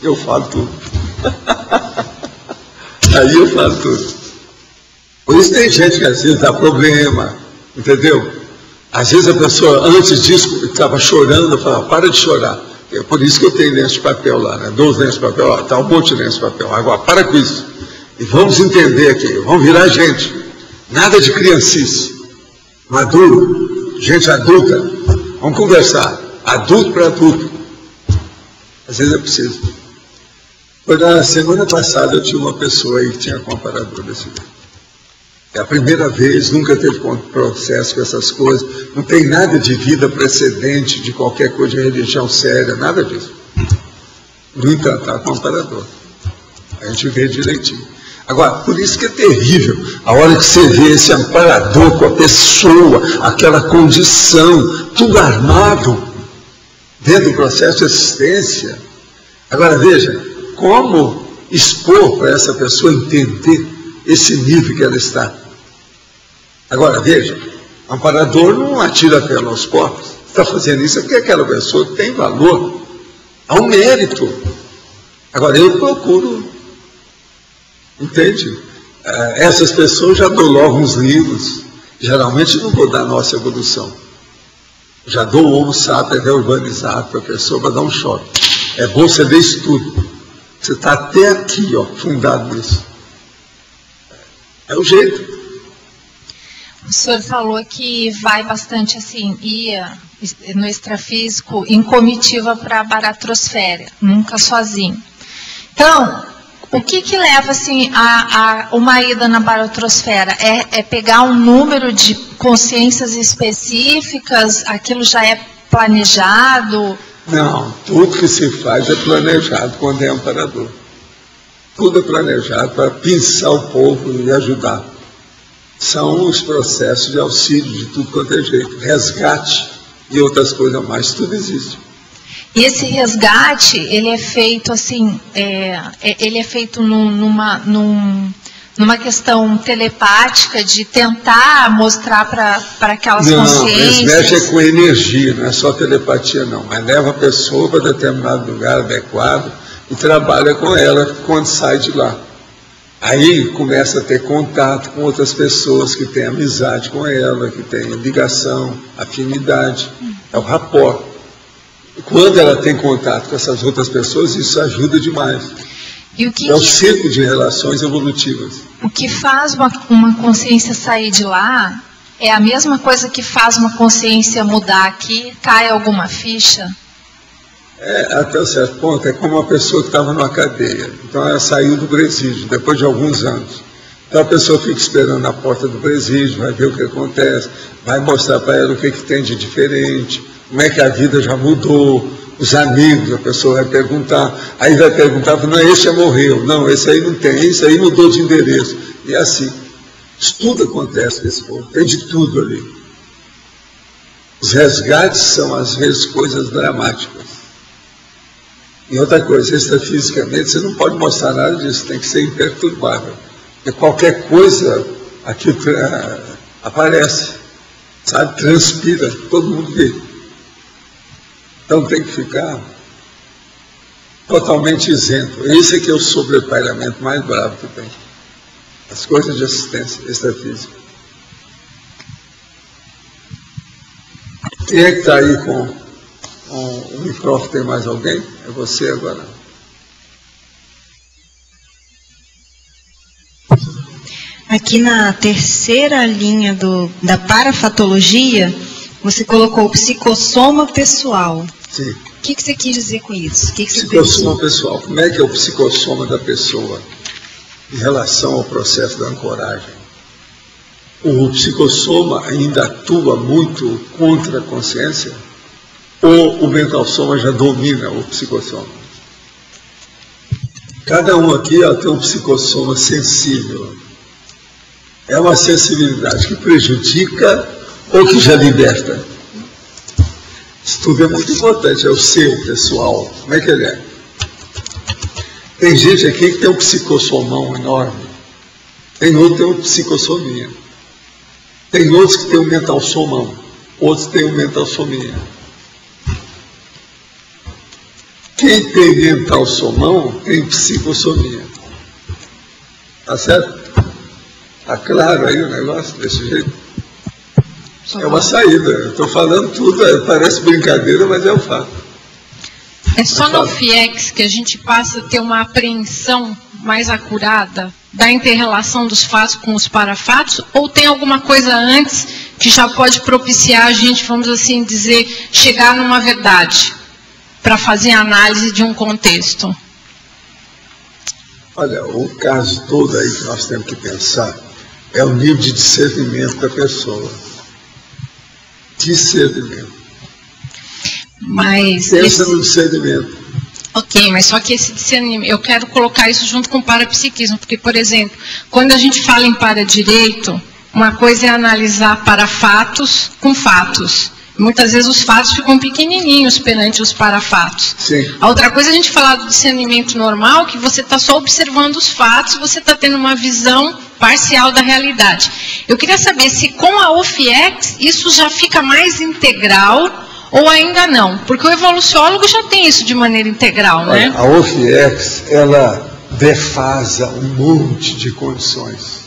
eu falo tudo. Aí eu falo tudo. Por isso tem gente que às vezes dá problema, entendeu? Às vezes a pessoa, antes disso, estava chorando, eu falava, para de chorar. É por isso que eu tenho lenço de papel lá, né? 12 lenços de papel, está um monte de lenço de papel. Agora, para com isso. E vamos entender aqui, vamos virar gente. Nada de criancice. Maduro, gente adulta. Vamos conversar. Adulto para adulto. Às vezes é preciso. Foi na semana passada eu tinha uma pessoa aí que tinha comparador desse jeito. É a primeira vez, nunca teve processo com essas coisas, não tem nada de vida precedente de qualquer coisa de religião séria, nada disso. No entanto, está com o amparador. A gente vê direitinho. Agora, por isso que é terrível, a hora que você vê esse amparador com a pessoa, aquela condição, tudo armado, dentro do processo de assistência. Agora, veja, como expor para essa pessoa entender esse nível que ela está. Agora, veja, o amparador não atira pela aos corpos. Está fazendo isso porque aquela pessoa tem valor, há um mérito. Agora, eu procuro, entende? Essas pessoas já dou logo uns livros, geralmente não vou dar nossa evolução. Já dou o Homo sapiens urbanizado para a pessoa para dar um choque. É bom você ver isso tudo. Você está até aqui, ó, fundado nisso. É o jeito. O senhor falou que vai bastante assim, ia no extrafísico em comitiva para a baratrosfera, nunca sozinho. Então, o que leva assim, a uma ida na baratrosfera? É pegar um número de consciências específicas, aquilo já é planejado? Não, tudo que se faz é planejado quando é amparador. Tudo é planejado para pinçar o povo e ajudar. São os processos de auxílio de tudo quanto é jeito. Resgate e outras coisas mais, tudo existe. E esse resgate, ele é feito assim, ele é feito numa questão telepática de tentar mostrar para aquelas consciências? Não, eles mexem com energia, não é só telepatia não, mas leva a pessoa para determinado lugar adequado e trabalha com ela quando sai de lá. Aí começa a ter contato com outras pessoas que têm amizade com ela, que têm ligação, afinidade, é o rapport. E quando ela tem contato com essas outras pessoas, isso ajuda demais. É o ciclo de relações evolutivas. O que faz uma consciência sair de lá é a mesma coisa que faz uma consciência mudar aqui, cai alguma ficha? Até um certo ponto, é como uma pessoa que estava numa cadeia. Então ela saiu do presídio, depois de alguns anos. Então a pessoa fica esperando na porta do presídio, vai ver o que acontece, vai mostrar para ela o que tem de diferente, como é que a vida já mudou, os amigos, a pessoa vai perguntar, aí vai perguntar, não, esse já morreu, não, esse aí não tem, esse aí mudou de endereço, e assim. Isso tudo acontece nesse povo, tem de tudo ali. Os resgates são, às vezes, coisas dramáticas. E outra coisa, extrafisicamente, você não pode mostrar nada disso, tem que ser imperturbável. Porque qualquer coisa aqui aparece, sabe, transpira, todo mundo vê. Então tem que ficar totalmente isento. Esse aqui é o sobreparamento mais bravo que tem. As coisas de assistência extrafísica. Quem é que está aí com o microfone? Tem mais alguém? É você agora. Aqui na terceira linha da parafatologia, você colocou o psicossoma pessoal. Sim. O que você quis dizer com isso? Psicossoma pessoal. Como é que é o psicossoma da pessoa em relação ao processo da ancoragem? O psicossoma ainda atua muito contra a consciência? Ou o mental soma já domina o psicossoma? Cada um aqui tem um psicossoma sensível. É uma sensibilidade que prejudica ou que já liberta? Isso tudo é muito importante, é o seu, pessoal. Como é que ele é? Tem gente aqui que tem um psicossomão enorme. Tem outro que tem um psicossominha. Tem outros que tem um mental somão. Outros que tem um mental sominha. Quem tem mental somão tem psicossomia. Tá certo? Tá claro aí o negócio desse jeito? É uma saída. Eu estou falando tudo, parece brincadeira, mas é o fato. É só no FIEX que a gente passa a ter uma apreensão mais acurada da inter-relação dos fatos com os parafatos? Ou tem alguma coisa antes que já pode propiciar a gente, vamos assim dizer, chegar numa verdade para fazer análise de um contexto? Olha, o caso todo aí que nós temos que pensar é o nível de discernimento da pessoa. Discernimento. Mas pensa no discernimento. Ok, mas só que esse discernimento, eu quero colocar isso junto com o parapsiquismo, porque, por exemplo, quando a gente fala em paradireito, uma coisa é analisar parafatos com fatos. Muitas vezes os fatos ficam pequenininhos perante os parafatos. Sim. A outra coisa é a gente falar do discernimento normal, que você está só observando os fatos, você está tendo uma visão parcial da realidade. Eu queria saber se com a OFIEX isso já fica mais integral ou ainda não, porque o evoluciólogo já tem isso de maneira integral, né? A OFIEX, ela defasa um monte de condições.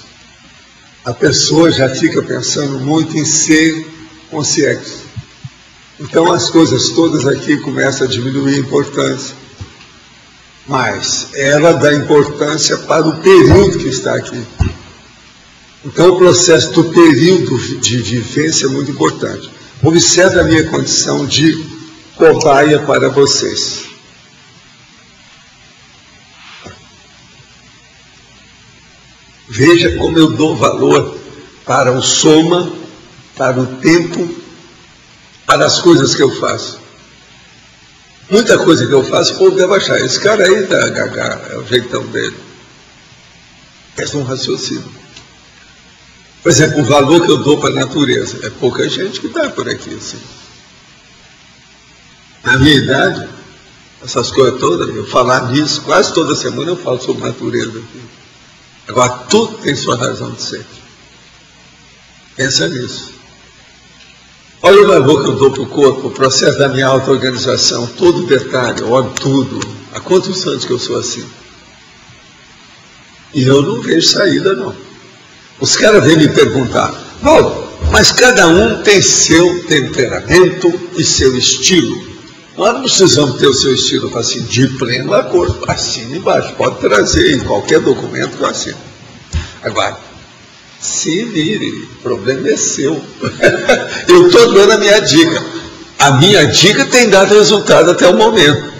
A pessoa já fica pensando muito em ser consciente. Então as coisas todas aqui começam a diminuir a importância. Mas ela dá importância para o período que está aqui. Então o processo do período de vivência é muito importante. Observe a minha condição de cobaia para vocês. Veja como eu dou valor para o soma, para o tempo, para as coisas que eu faço. Muita coisa que eu faço, o povo deve achar. Esse cara aí da gaga, é o jeitão dele. Esse é um raciocínio. Por exemplo, o valor que eu dou para a natureza. É pouca gente que está por aqui, assim. Na minha idade, essas coisas todas, eu falar nisso, quase toda semana eu falo sobre natureza aqui. Agora, tudo tem sua razão de ser. Pensa nisso. Olha o valor que eu dou para o corpo, o processo da minha auto-organização, todo detalhe, eu olho tudo. Há quantos anos que eu sou assim? E eu não vejo saída, não. Os caras vêm me perguntar, mas cada um tem seu temperamento e seu estilo. Nós não precisamos ter o seu estilo para assim, de pleno acordo. Assina embaixo, pode trazer em qualquer documento que eu assino. Agora, se vire, o problema é seu. Eu estou dando a minha dica. A minha dica tem dado resultado até o momento.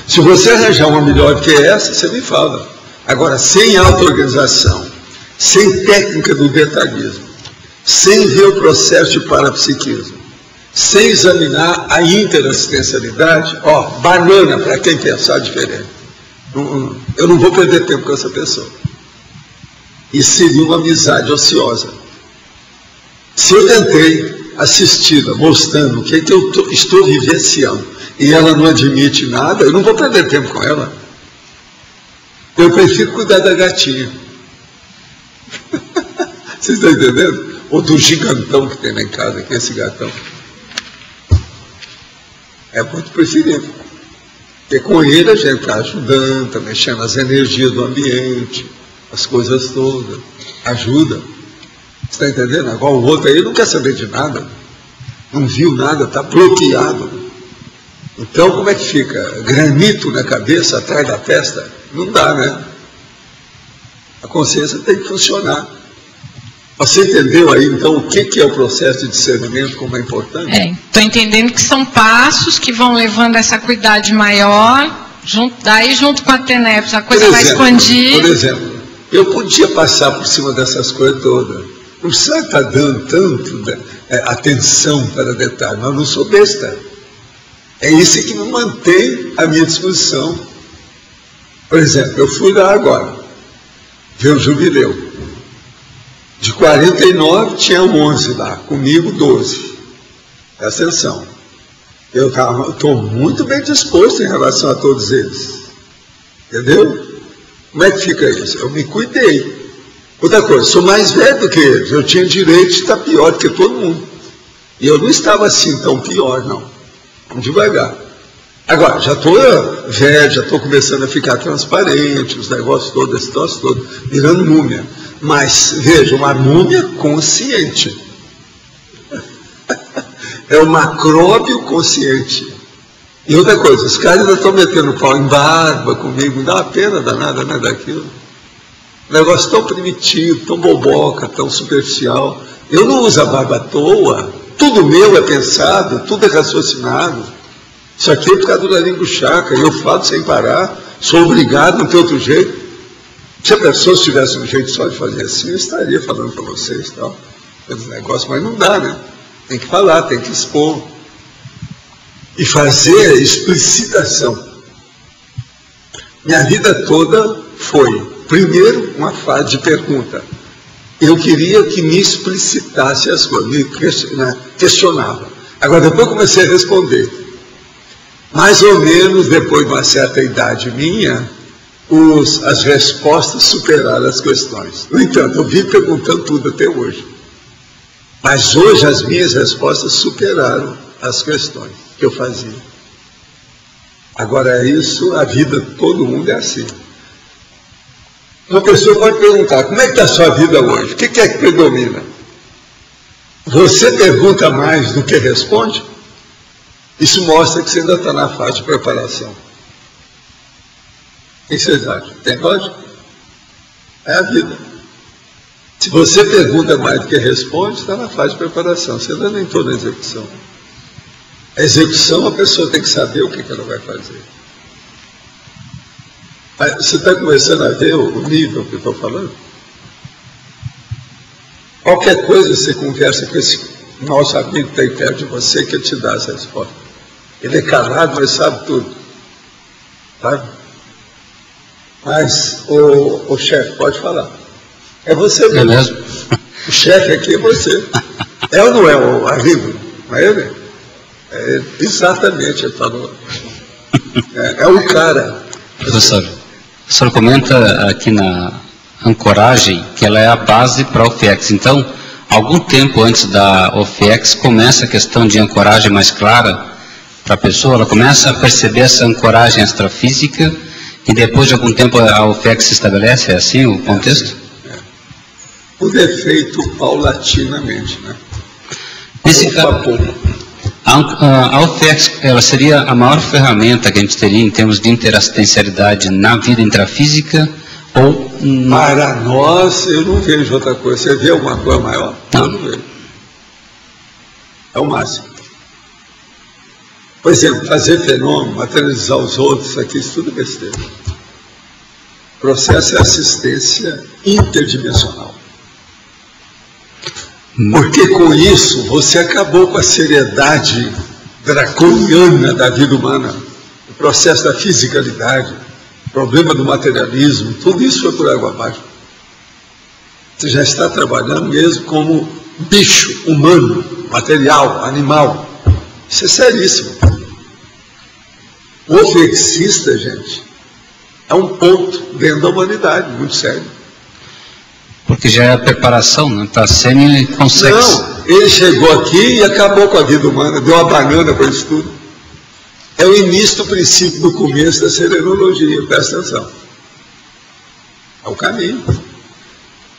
Se você arranjar uma melhor que essa, você me fala. Agora, sem auto-organização, sem técnica do detalhismo, sem ver o processo de parapsiquismo, sem examinar a interassistencialidade, banana para quem pensar diferente. Eu não vou perder tempo com essa pessoa. Isso seria uma amizade ociosa. Se eu tentei assisti-la, mostrando o que eu estou vivenciando, e ela não admite nada, eu não vou perder tempo com ela. Eu prefiro cuidar da gatinha. Vocês estão entendendo? Ou do gigantão que tem lá em casa, que é esse gatão. É muito preferível. Porque com ele a gente está ajudando, está mexendo nas energias do ambiente, as coisas todas. Ajuda. Você está entendendo? Agora o outro aí não quer saber de nada. Não viu nada, está bloqueado. Então como é que fica? Granito na cabeça, atrás da testa? Não dá, né? A consciência tem que funcionar. Você entendeu aí, então, o que é o processo de discernimento, como é importante? Estou entendendo que são passos que vão levando essa acuidade maior, daí junto com a TENEPS, a coisa vai expandir. Por exemplo, eu podia passar por cima dessas coisas todas. Não precisa estar dando tanto atenção para detalhes, mas eu não sou besta. É isso que me mantém à minha disposição. Por exemplo, eu fui lá agora, ver o jubileu. De 49 tinha 11 lá, comigo 12. Presta atenção. Eu estou muito bem disposto em relação a todos eles. Entendeu? Como é que fica isso? Eu me cuidei. Outra coisa, sou mais velho do que eles. Eu tinha direito de estar pior do que todo mundo. E eu não estava assim tão pior, não. Vamos devagar. Agora, já estou velho, já estou começando a ficar transparente, os negócios todos, esse troço todo, virando múmia. Mas, veja, uma múmia consciente. É um macróbio consciente. E outra coisa, os caras ainda estão metendo pau em barba comigo, não dá uma pena danada, né, daquilo. Um negócio tão primitivo, tão boboca, tão superficial. Eu não uso a barba à toa. Tudo meu é pensado, tudo é raciocinado. Isso aqui é por causa do laringochaca, eu falo sem parar, sou obrigado, não tem outro jeito. Se a pessoa tivesse um jeito só de fazer assim, eu estaria falando para vocês e tal, esse negócio, mas não dá, né? Tem que falar, tem que expor. E fazer explicitação. Minha vida toda foi, primeiro, uma fase de pergunta. Eu queria que me explicitasse as coisas, me questionava. Agora, depois comecei a responder. Mais ou menos, depois de uma certa idade minha, as respostas superaram as questões. No entanto, eu vim perguntando tudo até hoje. Mas hoje as minhas respostas superaram as questões que eu fazia. Agora isso, a vida de todo mundo é assim. Uma pessoa pode perguntar, como é que está a sua vida hoje? O que é que predomina? Você pergunta mais do que responde? Isso mostra que você ainda está na fase de preparação. O que vocês acham? Tem lógica? É a vida. Se você pergunta mais do que responde, está na fase de preparação. Você ainda nem entrou na execução. A execução, a pessoa tem que saber o que ela vai fazer. Você está começando a ver o nível que eu estou falando? Qualquer coisa você conversa com esse nosso amigo que está aí perto de você, que ele te dá essa resposta. Ele é calado, mas sabe tudo. Sabe? Mas, o chefe, pode falar. É você mesmo. É mesmo? O chefe aqui é você. É ou não é o amigo? Não é ele? É, exatamente, ele falou. É o cara. Professor, o senhor comenta aqui na ancoragem que ela é a base para a OFIEX. Então, algum tempo antes da OFIEX começa a questão de ancoragem mais clara para a pessoa, ela começa a perceber essa ancoragem extrafísica e depois de algum tempo a OFIEX se estabelece, é assim o contexto? O defeito paulatinamente, né? Nesse caso, a OFIEX, ela seria a maior ferramenta que a gente teria em termos de interassistencialidade na vida intrafísica ou... Para nós, eu não vejo outra coisa. Você vê alguma coisa maior? Não. Eu não vejo. É o máximo. Por exemplo, fazer fenômeno, materializar os outros, aqui, isso tudo é besteira. O processo é assistência interdimensional. Porque com isso você acabou com a seriedade draconiana da vida humana, o processo da fisicalidade, o problema do materialismo, tudo isso foi por água abaixo. Você já está trabalhando mesmo como bicho humano, material, animal. Isso é seríssimo. O ofexista, gente, é um ponto dentro da humanidade, muito sério. Porque já é a preparação, né? Para semi-consexo. Não, ele chegou aqui e acabou com a vida humana, deu uma banana para isso tudo. É o início do princípio, do começo da serenologia, presta atenção. É o caminho.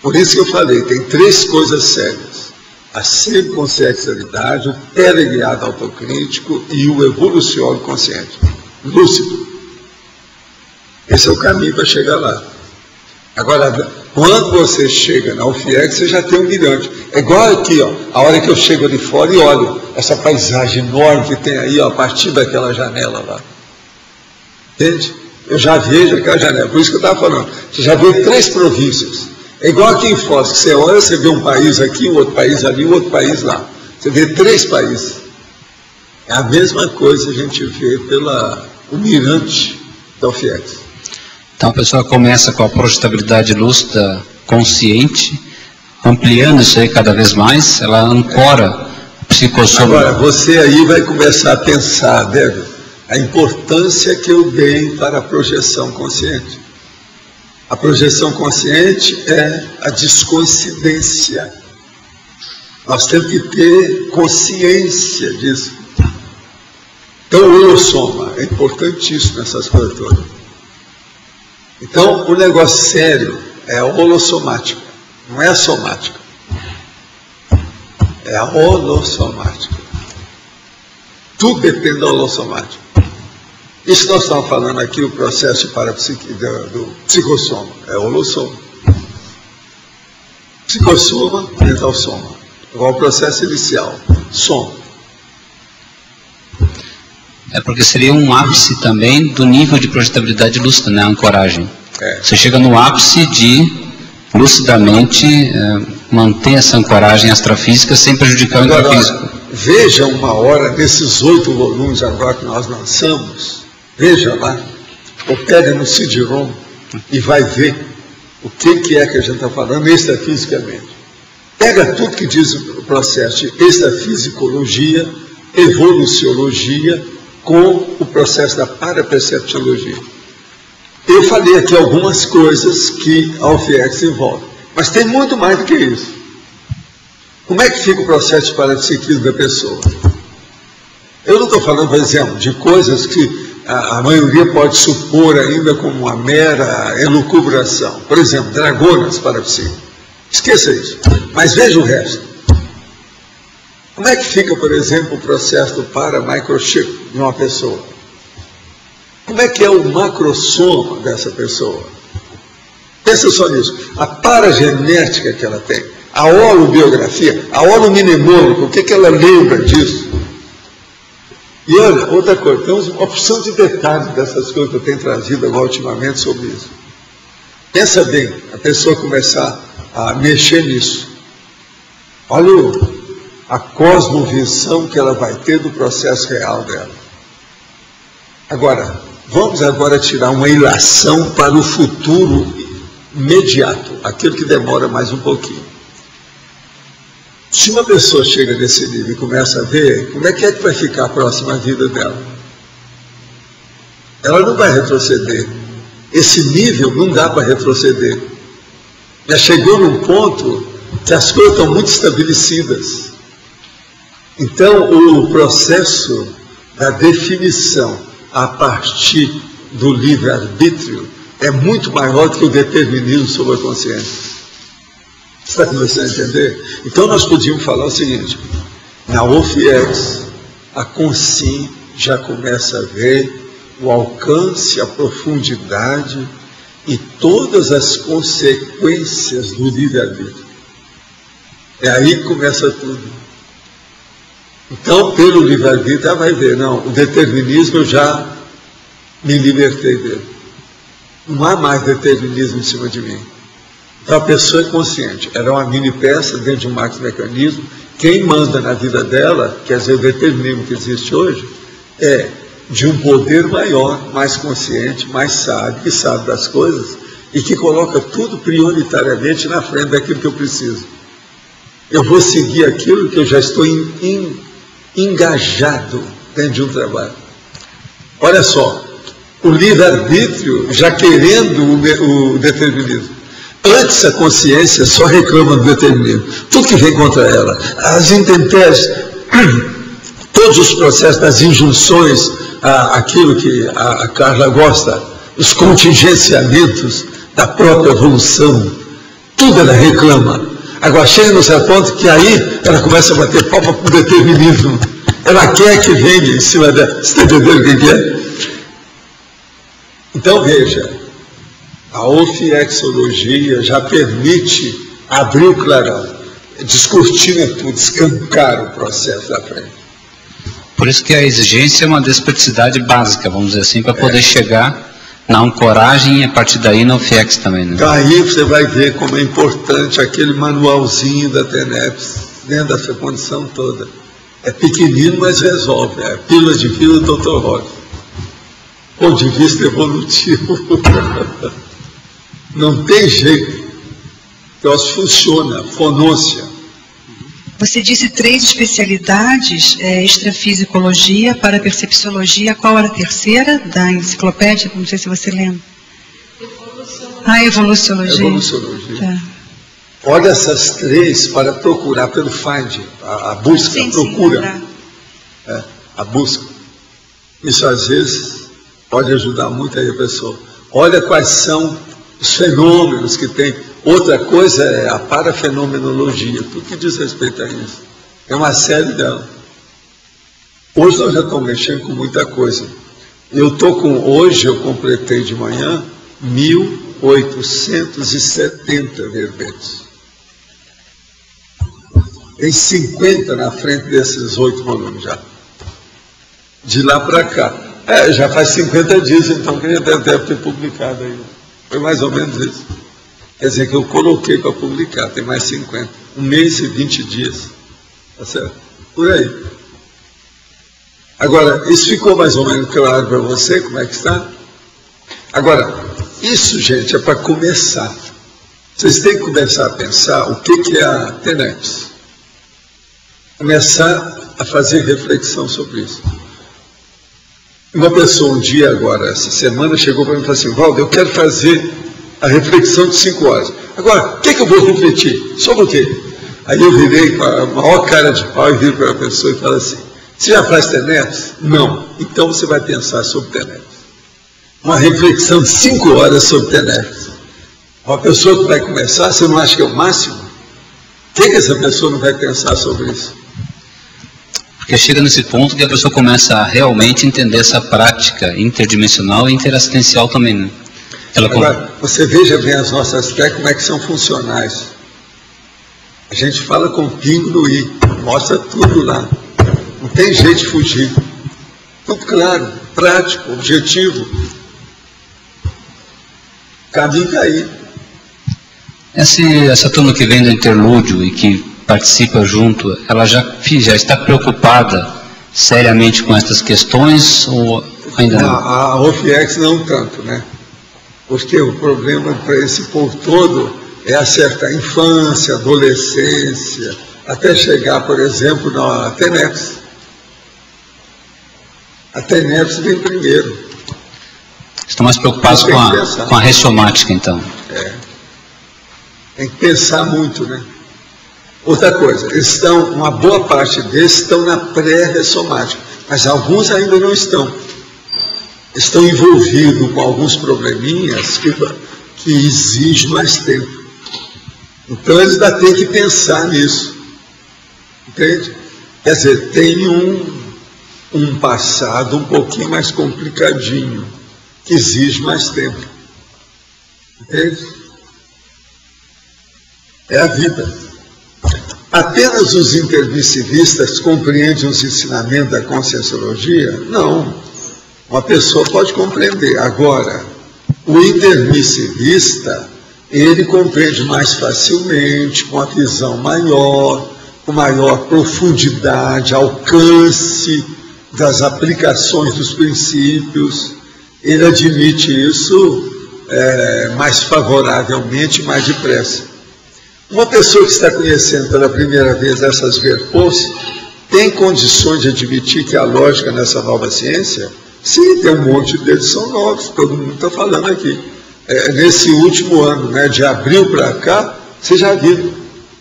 Por isso que eu falei, tem 3 coisas sérias. A semiconsexualidade, o teleguiado autocrítico e o evoluciólogo consciente. Lúcido. Esse é o caminho para chegar lá. Agora, quando você chega na UFIEX, você já tem um mirante. É igual aqui, ó, a hora que eu chego ali fora e olho essa paisagem enorme que tem aí, ó, a partir daquela janela lá. Entende? Eu já vejo aquela janela, por isso que eu estava falando. Você já vê 3 províncias. É igual aqui em Foz, que você olha, você vê um país aqui, o outro país ali, o outro país lá. Você vê 3 países. É a mesma coisa a gente vê o mirante da UFIEX. Então a pessoa começa com a projetabilidade lúcida consciente, ampliando isso aí cada vez mais, ela ancora o psicossoma. Agora, você aí vai começar a pensar, Débora, a importância que eu dei para a projeção consciente. A projeção consciente é a descoincidência. Nós temos que ter consciência disso. Então o holossoma é importantíssimo nessas coisas todas. Então, o negócio sério é a holossomática, não é a somática. É a holossomática. Tudo depende da holossomática. Isso nós estamos falando aqui, o processo do psicossoma, é o holossoma. Psicossoma, mental soma. Igual o processo inicial, soma. É porque seria um ápice também do nível de projetabilidade lúcida, né? A ancoragem. Você chega no ápice de, lucidamente, manter essa ancoragem astrafísica sem prejudicar o intrafísico. Veja uma hora, nesses 8 volumes agora que nós lançamos, veja lá, ou pega no CD-ROM e vai ver o que é que a gente está falando extrafisicamente. Pega tudo que diz o processo de extrafisicologia, evoluciologia, com o processo da parapercepciologia. Eu falei aqui algumas coisas que a UFIEX envolve, mas tem muito mais do que isso. Como é que fica o processo de parapsiquismo da pessoa? Eu não estou falando, por exemplo, de coisas que a maioria pode supor ainda como uma mera elucubração. Por exemplo, dragonas parapsíquicas. Esqueça isso. Mas veja o resto. Como é que fica, por exemplo, o processo do para-microchip de uma pessoa? Como é que é o macrosoma dessa pessoa? Pensa só nisso. A paragenética que ela tem, a holobiografia, a holomnemônica, o que ela lembra disso? E olha, outra coisa, temos uma opção de detalhes dessas coisas que eu tenho trazido agora ultimamente sobre isso. Pensa bem, a pessoa começar a mexer nisso. Olha a cosmovisão que ela vai ter do processo real dela. Agora, vamos agora tirar uma ilação para o futuro imediato, aquilo que demora mais um pouquinho. Se uma pessoa chega nesse nível e começa a ver, como é que vai ficar a próxima vida dela? Ela não vai retroceder. Esse nível não dá para retroceder. Já chegou num ponto que as coisas estão muito estabelecidas. Então, o processo da definição a partir do livre-arbítrio é muito maior do que o determinismo sobre a consciência. Você está começando a entender? Então, nós podíamos falar o seguinte: na UFIEX, a Consim já começa a ver o alcance, a profundidade e todas as consequências do livre-arbítrio. É aí que começa tudo. Então, pelo livre-arbítrio, ela vai ver, não, o determinismo eu já me libertei dele. Não há mais determinismo em cima de mim. Então, a pessoa é consciente. Ela é uma mini peça dentro de um macro-mecanismo. Quem manda na vida dela, quer dizer, o determinismo que existe hoje, é de um poder maior, mais consciente, mais sábio, que sabe das coisas, e que coloca tudo prioritariamente na frente daquilo que eu preciso. Eu vou seguir aquilo que eu já estou engajado dentro de um trabalho. Olha só, o livre-arbítrio já querendo o determinismo. Antes a consciência só reclama do determinismo. Tudo que vem contra ela, as intempéries, todos os processos das injunções, aquilo que a Carla gosta, os contingenciamentos da própria evolução, tudo ela reclama. Agora chega no certo ponto que aí ela começa a bater palma para o determinismo. Ela quer que venha em cima dela. Você está entendendo o que é? Então veja, a ofiexologia já permite abrir o clarão, descortina tudo, escancar o processo da frente. Por isso que a exigência é uma desperticidade básica, vamos dizer assim, para poder chegar na ancoragem e a partir daí no FIEX também. Né? Daí você vai ver como é importante aquele manualzinho da TENEPS, dentro dessa condição toda. É pequenino, mas resolve. É a pílula de vida do Dr. Rock. Ponto de vista evolutivo. Não tem jeito. O troço funciona, fonôncia. Você disse 3 especialidades, extrafisicologia, parapercepciologia. Qual era a terceira da enciclopédia? Não sei se você lembra. Evoluciologia. Evoluciologia. Tá. Olha essas 3 para procurar pelo find, a busca, sim, a procura. Sim, a busca. Isso às vezes pode ajudar muito aí a pessoa. Olha quais são os fenômenos que tem. Outra coisa é a parafenomenologia, tudo que diz respeito a isso. É uma série dela. Hoje nós já estamos mexendo com muita coisa. Hoje eu completei de manhã 1870 verbetes. Tem 50 na frente desses 8 volumes já. De lá para cá. Já faz 50 dias, então, que ele deve ter publicado aí. Foi mais ou menos isso. Quer dizer que eu coloquei para publicar, tem mais 50. 1 mês e 20 dias. Tá certo? Por aí. Agora, isso ficou mais ou menos claro para você, como é que está? Agora, isso, gente, é para começar. Vocês têm que começar a pensar o que é a TENEPS. Começar a fazer reflexão sobre isso. Uma pessoa um dia agora, essa semana, chegou para mim e falou assim: Valdo, eu quero fazer a reflexão de 5 horas. Agora, o que eu vou refletir? Sobre o quê? Aí eu virei com a maior cara de pau e viro para a pessoa e falo assim: você já faz TENEPS? Não. Então você vai pensar sobre TENEPS. Uma reflexão de 5 horas sobre TENEPS. Uma pessoa que vai começar, você não acha que é o máximo? O que essa pessoa não vai pensar sobre isso? Porque chega nesse ponto que a pessoa começa a realmente entender essa prática interdimensional e interassistencial também, né? Agora, você veja bem as nossas técnicas, como é que são funcionais. A gente fala com pingo no i, mostra tudo lá. Não tem jeito de fugir. Tudo claro, prático, objetivo. Caminho está aí. Essa turma que vem do interlúdio e que participa junto, ela já está preocupada seriamente com essas questões ou ainda não? A OFIEX não tanto, né? Porque o problema para esse povo todo é acertar a infância, adolescência, até chegar, por exemplo, na TENEPS. A TENEPS vem primeiro. Estão mais preocupados com a ressomática, então. Tem que pensar muito, né? Outra coisa, uma boa parte desses estão na pré-ressomática, mas alguns ainda não estão. Estão envolvidos com alguns probleminhas que exigem mais tempo. Então eles ainda têm que pensar nisso. Entende? Quer dizer, tem um passado um pouquinho mais complicadinho, que exige mais tempo. Entende? É a vida. Apenas os intermissivistas compreendem os ensinamentos da conscienciologia? Não. Uma pessoa pode compreender. Agora, o intermissivista, ele compreende mais facilmente, com a visão maior, com maior profundidade, alcance das aplicações dos princípios. Ele admite isso mais favoravelmente, mais depressa. Uma pessoa que está conhecendo pela primeira vez essas verpos tem condições de admitir que há lógica nessa nova ciência? Sim, tem um monte deles são novos, todo mundo está falando aqui. Nesse último ano, né, de abril para cá, vocês já viram,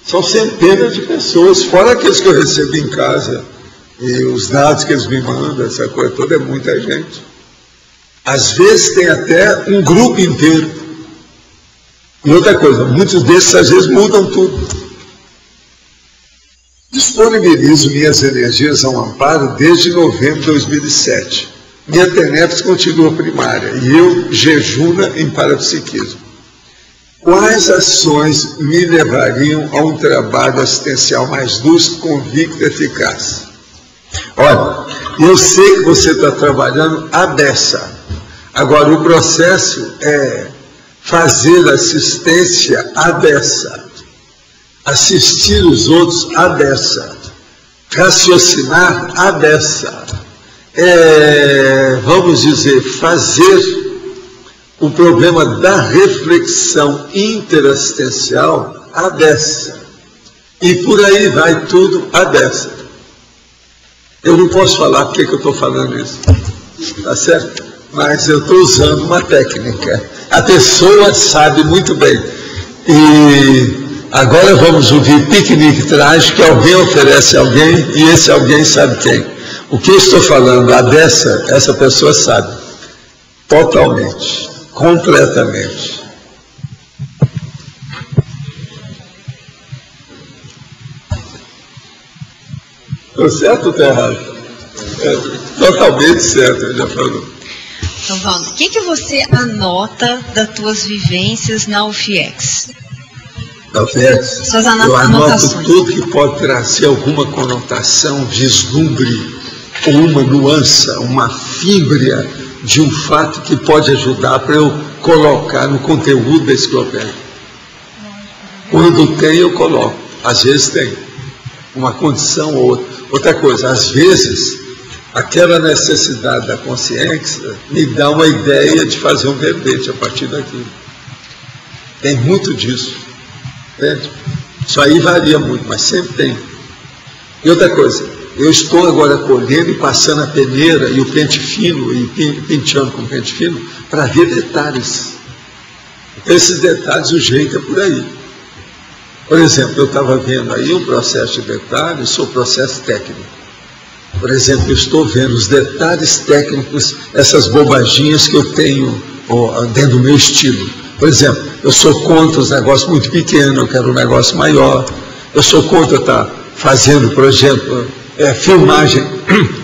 são centenas de pessoas, fora aqueles que eu recebo em casa, e os dados que eles me mandam, essa coisa toda, é muita gente. Às vezes tem até um grupo inteiro. E outra coisa, muitos desses às vezes mudam tudo. Disponibilizo minhas energias ao amparo desde novembro de 2007. Minha TENEPS continua primária e eu jejuna em parapsiquismo. Quais ações me levariam a um trabalho assistencial mais lúcido, convicto e eficaz? Olha, eu sei que você está trabalhando à beça. Agora, o processo é fazer assistência à beça, assistir os outros à beça, raciocinar à beça, vamos dizer, fazer o problema da reflexão interassistencial à beça. E por aí vai tudo à beça. Eu não posso falar porque que eu estou falando isso, tá certo? Mas eu estou usando uma técnica. A pessoa sabe muito bem. E agora vamos ouvir piquenique trágico, que alguém oferece a alguém e esse alguém sabe quem. O que eu estou falando, a dessa, essa pessoa sabe. Totalmente, completamente. Estou certo ou estou errado? Totalmente certo, ele já falou. Então, Valdo, o que você anota das tuas vivências na UFIEX? Na UFIEX? Suas eu anoto anotações. tudo que pode trazer alguma conotação, vislumbre, ou uma nuance, uma fímbria de um fato que pode ajudar para eu colocar no conteúdo da enciclopédia. Quando tem, eu coloco. Às vezes tem uma condição ou outra. Outra coisa, às vezes, aquela necessidade da consciência me dá uma ideia de fazer um verbete a partir daquilo. Tem muito disso. Entende? Isso aí varia muito, mas sempre tem. E outra coisa, eu estou agora colhendo e passando a peneira e o pente fino, e penteando com o pente fino, para ver detalhes. Esses detalhes, o jeito é por aí. Por exemplo, eu estava vendo aí um processo de detalhes, o processo técnico. Por exemplo, eu estou vendo os detalhes técnicos, essas bobaginhas que eu tenho dentro do meu estilo. Por exemplo, eu sou contra os negócios muito pequenos, eu quero um negócio maior. Eu sou contra estar fazendo, por exemplo, filmagem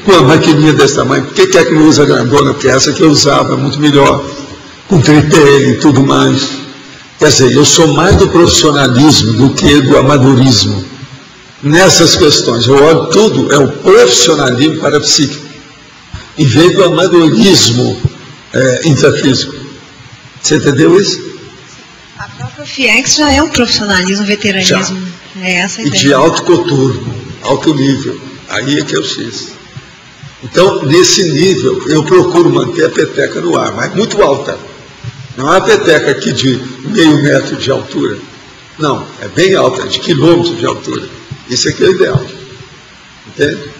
com uma maquininha desse tamanho. Por que é que não usa grandona? Porque essa que eu usava é muito melhor, com tripé e tudo mais. Quer dizer, eu sou mais do profissionalismo do que do amadorismo. Nessas questões, eu olho tudo, é o profissionalismo parapsíquico, em vez do amadorismo intrafísico. Você entendeu isso? A própria FIEX já é um profissionalismo, um veteranismo. Já. É essa a ideia. E de alto coturno, alto nível. Aí é que eu fiz. Então, nesse nível, eu procuro manter a peteca no ar, mas muito alta. Não é a peteca aqui de meio metro de altura. Não, é bem alta, é de quilômetros de altura. Isso aqui é o ideal. Entende?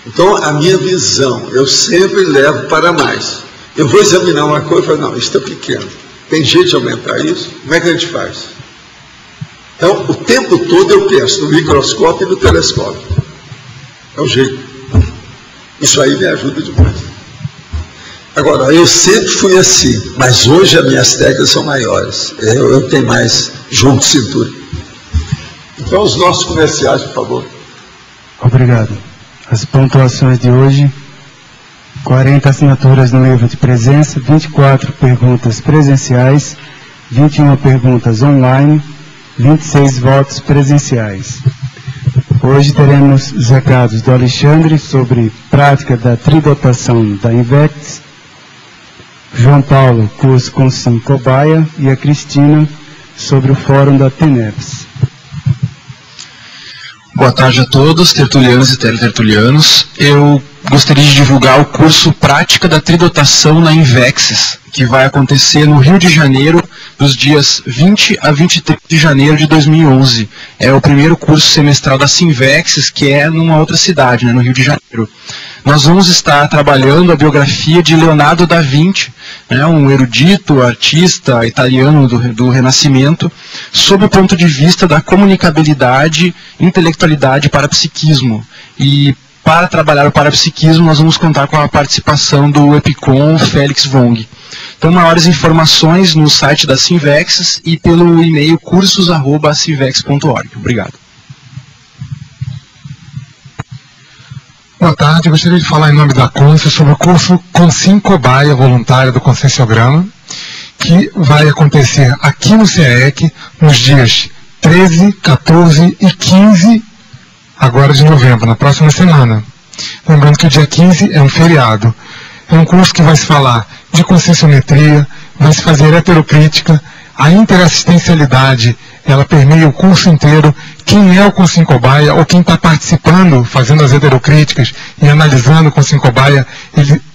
Então, a minha visão, eu sempre levo para mais. Eu vou examinar uma coisa e falo, não, isso está pequeno. Tem jeito de aumentar isso? Como é que a gente faz? Então, o tempo todo eu penso no microscópio e no telescópio. É o jeito. Isso aí me ajuda demais. Agora, eu sempre fui assim, mas hoje as minhas técnicas são maiores. Eu tenho mais jogo de cintura. Então, os nossos comerciais, por favor. Obrigado. As pontuações de hoje: 40 assinaturas no livro de presença, 24 perguntas presenciais, 21 perguntas online, 26 votos presenciais. Hoje teremos os recados do Alexandre sobre prática da tridotação da INVEX, João Paulo, curso com Sim Cobaia, e a Cristina sobre o fórum da TENEPS. Boa tarde a todos, tertulianos e teletertulianos. Eu gostaria de divulgar o curso Prática da Tridotação na Invexis, que vai acontecer no Rio de Janeiro, dos dias 20 a 23 de janeiro de 2011. É o primeiro curso semestral da Sinvexis, que é numa outra cidade, né, no Rio de Janeiro. Nós vamos estar trabalhando a biografia de Leonardo da Vinci, né, um erudito, artista italiano do Renascimento, sob o ponto de vista da comunicabilidade, intelectualidade e parapsiquismo. E para trabalhar o parapsiquismo, nós vamos contar com a participação do Epicom Félix Wong. Então, maiores informações no site da Sinvexis e pelo e-mail cursos@sinvex.org. Obrigado. Boa tarde, eu gostaria de falar em nome da Consciência sobre o curso Consim Cobaia Voluntária do Conscienciograma, que vai acontecer aqui no CAEC nos dias 13, 14 e 15 agora de novembro, na próxima semana. Lembrando que o dia 15 é um feriado. É um curso que vai se falar de conscienciometria, vai se fazer heterocrítica, a interassistencialidade, ela permeia o curso inteiro. Quem é o Consim Cobaia, ou quem está participando, fazendo as heterocríticas e analisando o Consim Cobaia,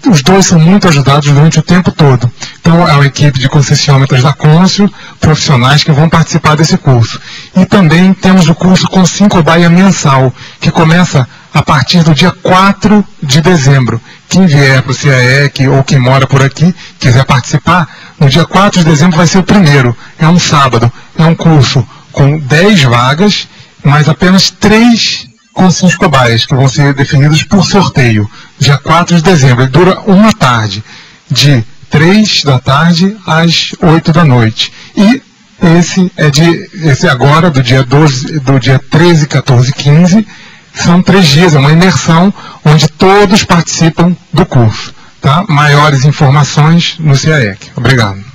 os dois são muito ajudados durante o tempo todo. Então, é uma equipe de conscienciômetros da Côncio, profissionais que vão participar desse curso. E também temos o curso Consim Cobaia mensal, que começa a partir do dia 4 de dezembro. Quem vier para o CAEC ou quem mora por aqui, quiser participar, no dia 4 de dezembro vai ser o primeiro. É um sábado. É um curso com 10 vagas, mas apenas 3 consims cobaias, que vão ser definidos por sorteio. Dia 4 de dezembro. Ele dura uma tarde, de 3 da tarde às 8 da noite. E esse agora, do dia 13, 14 e 15, são 3 dias, é uma imersão onde todos participam do curso. Tá? Maiores informações no CAEC. Obrigado.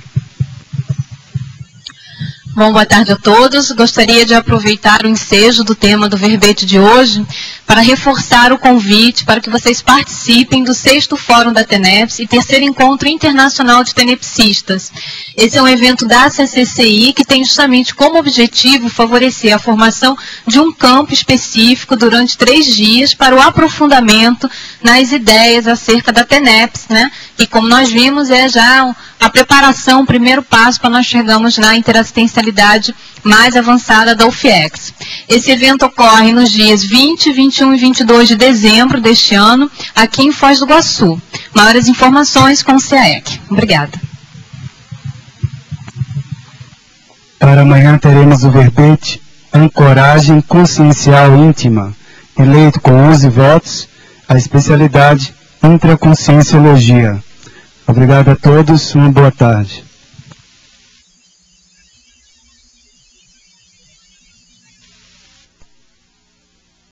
Bom, boa tarde a todos. Gostaria de aproveitar o ensejo do tema do verbete de hoje para reforçar o convite para que vocês participem do 6º Fórum da TENEPS e 3º Encontro Internacional de Tenepsistas. Esse é um evento da CCCI que tem justamente como objetivo favorecer a formação de um campo específico durante 3 dias para o aprofundamento nas ideias acerca da TENEPS, né? E como nós vimos, é já a preparação, o primeiro passo para nós chegarmos na interassistencialidade mais avançada da UFIEX. Esse evento ocorre nos dias 20, 21 e 22 de dezembro deste ano, aqui em Foz do Iguaçu. Maiores informações com o CAEC. Obrigada. Para amanhã teremos o verbete Ancoragem Consciencial Íntima, eleito com 11 votos, a especialidade Intraconscienciologia. Obrigado a todos, uma boa tarde.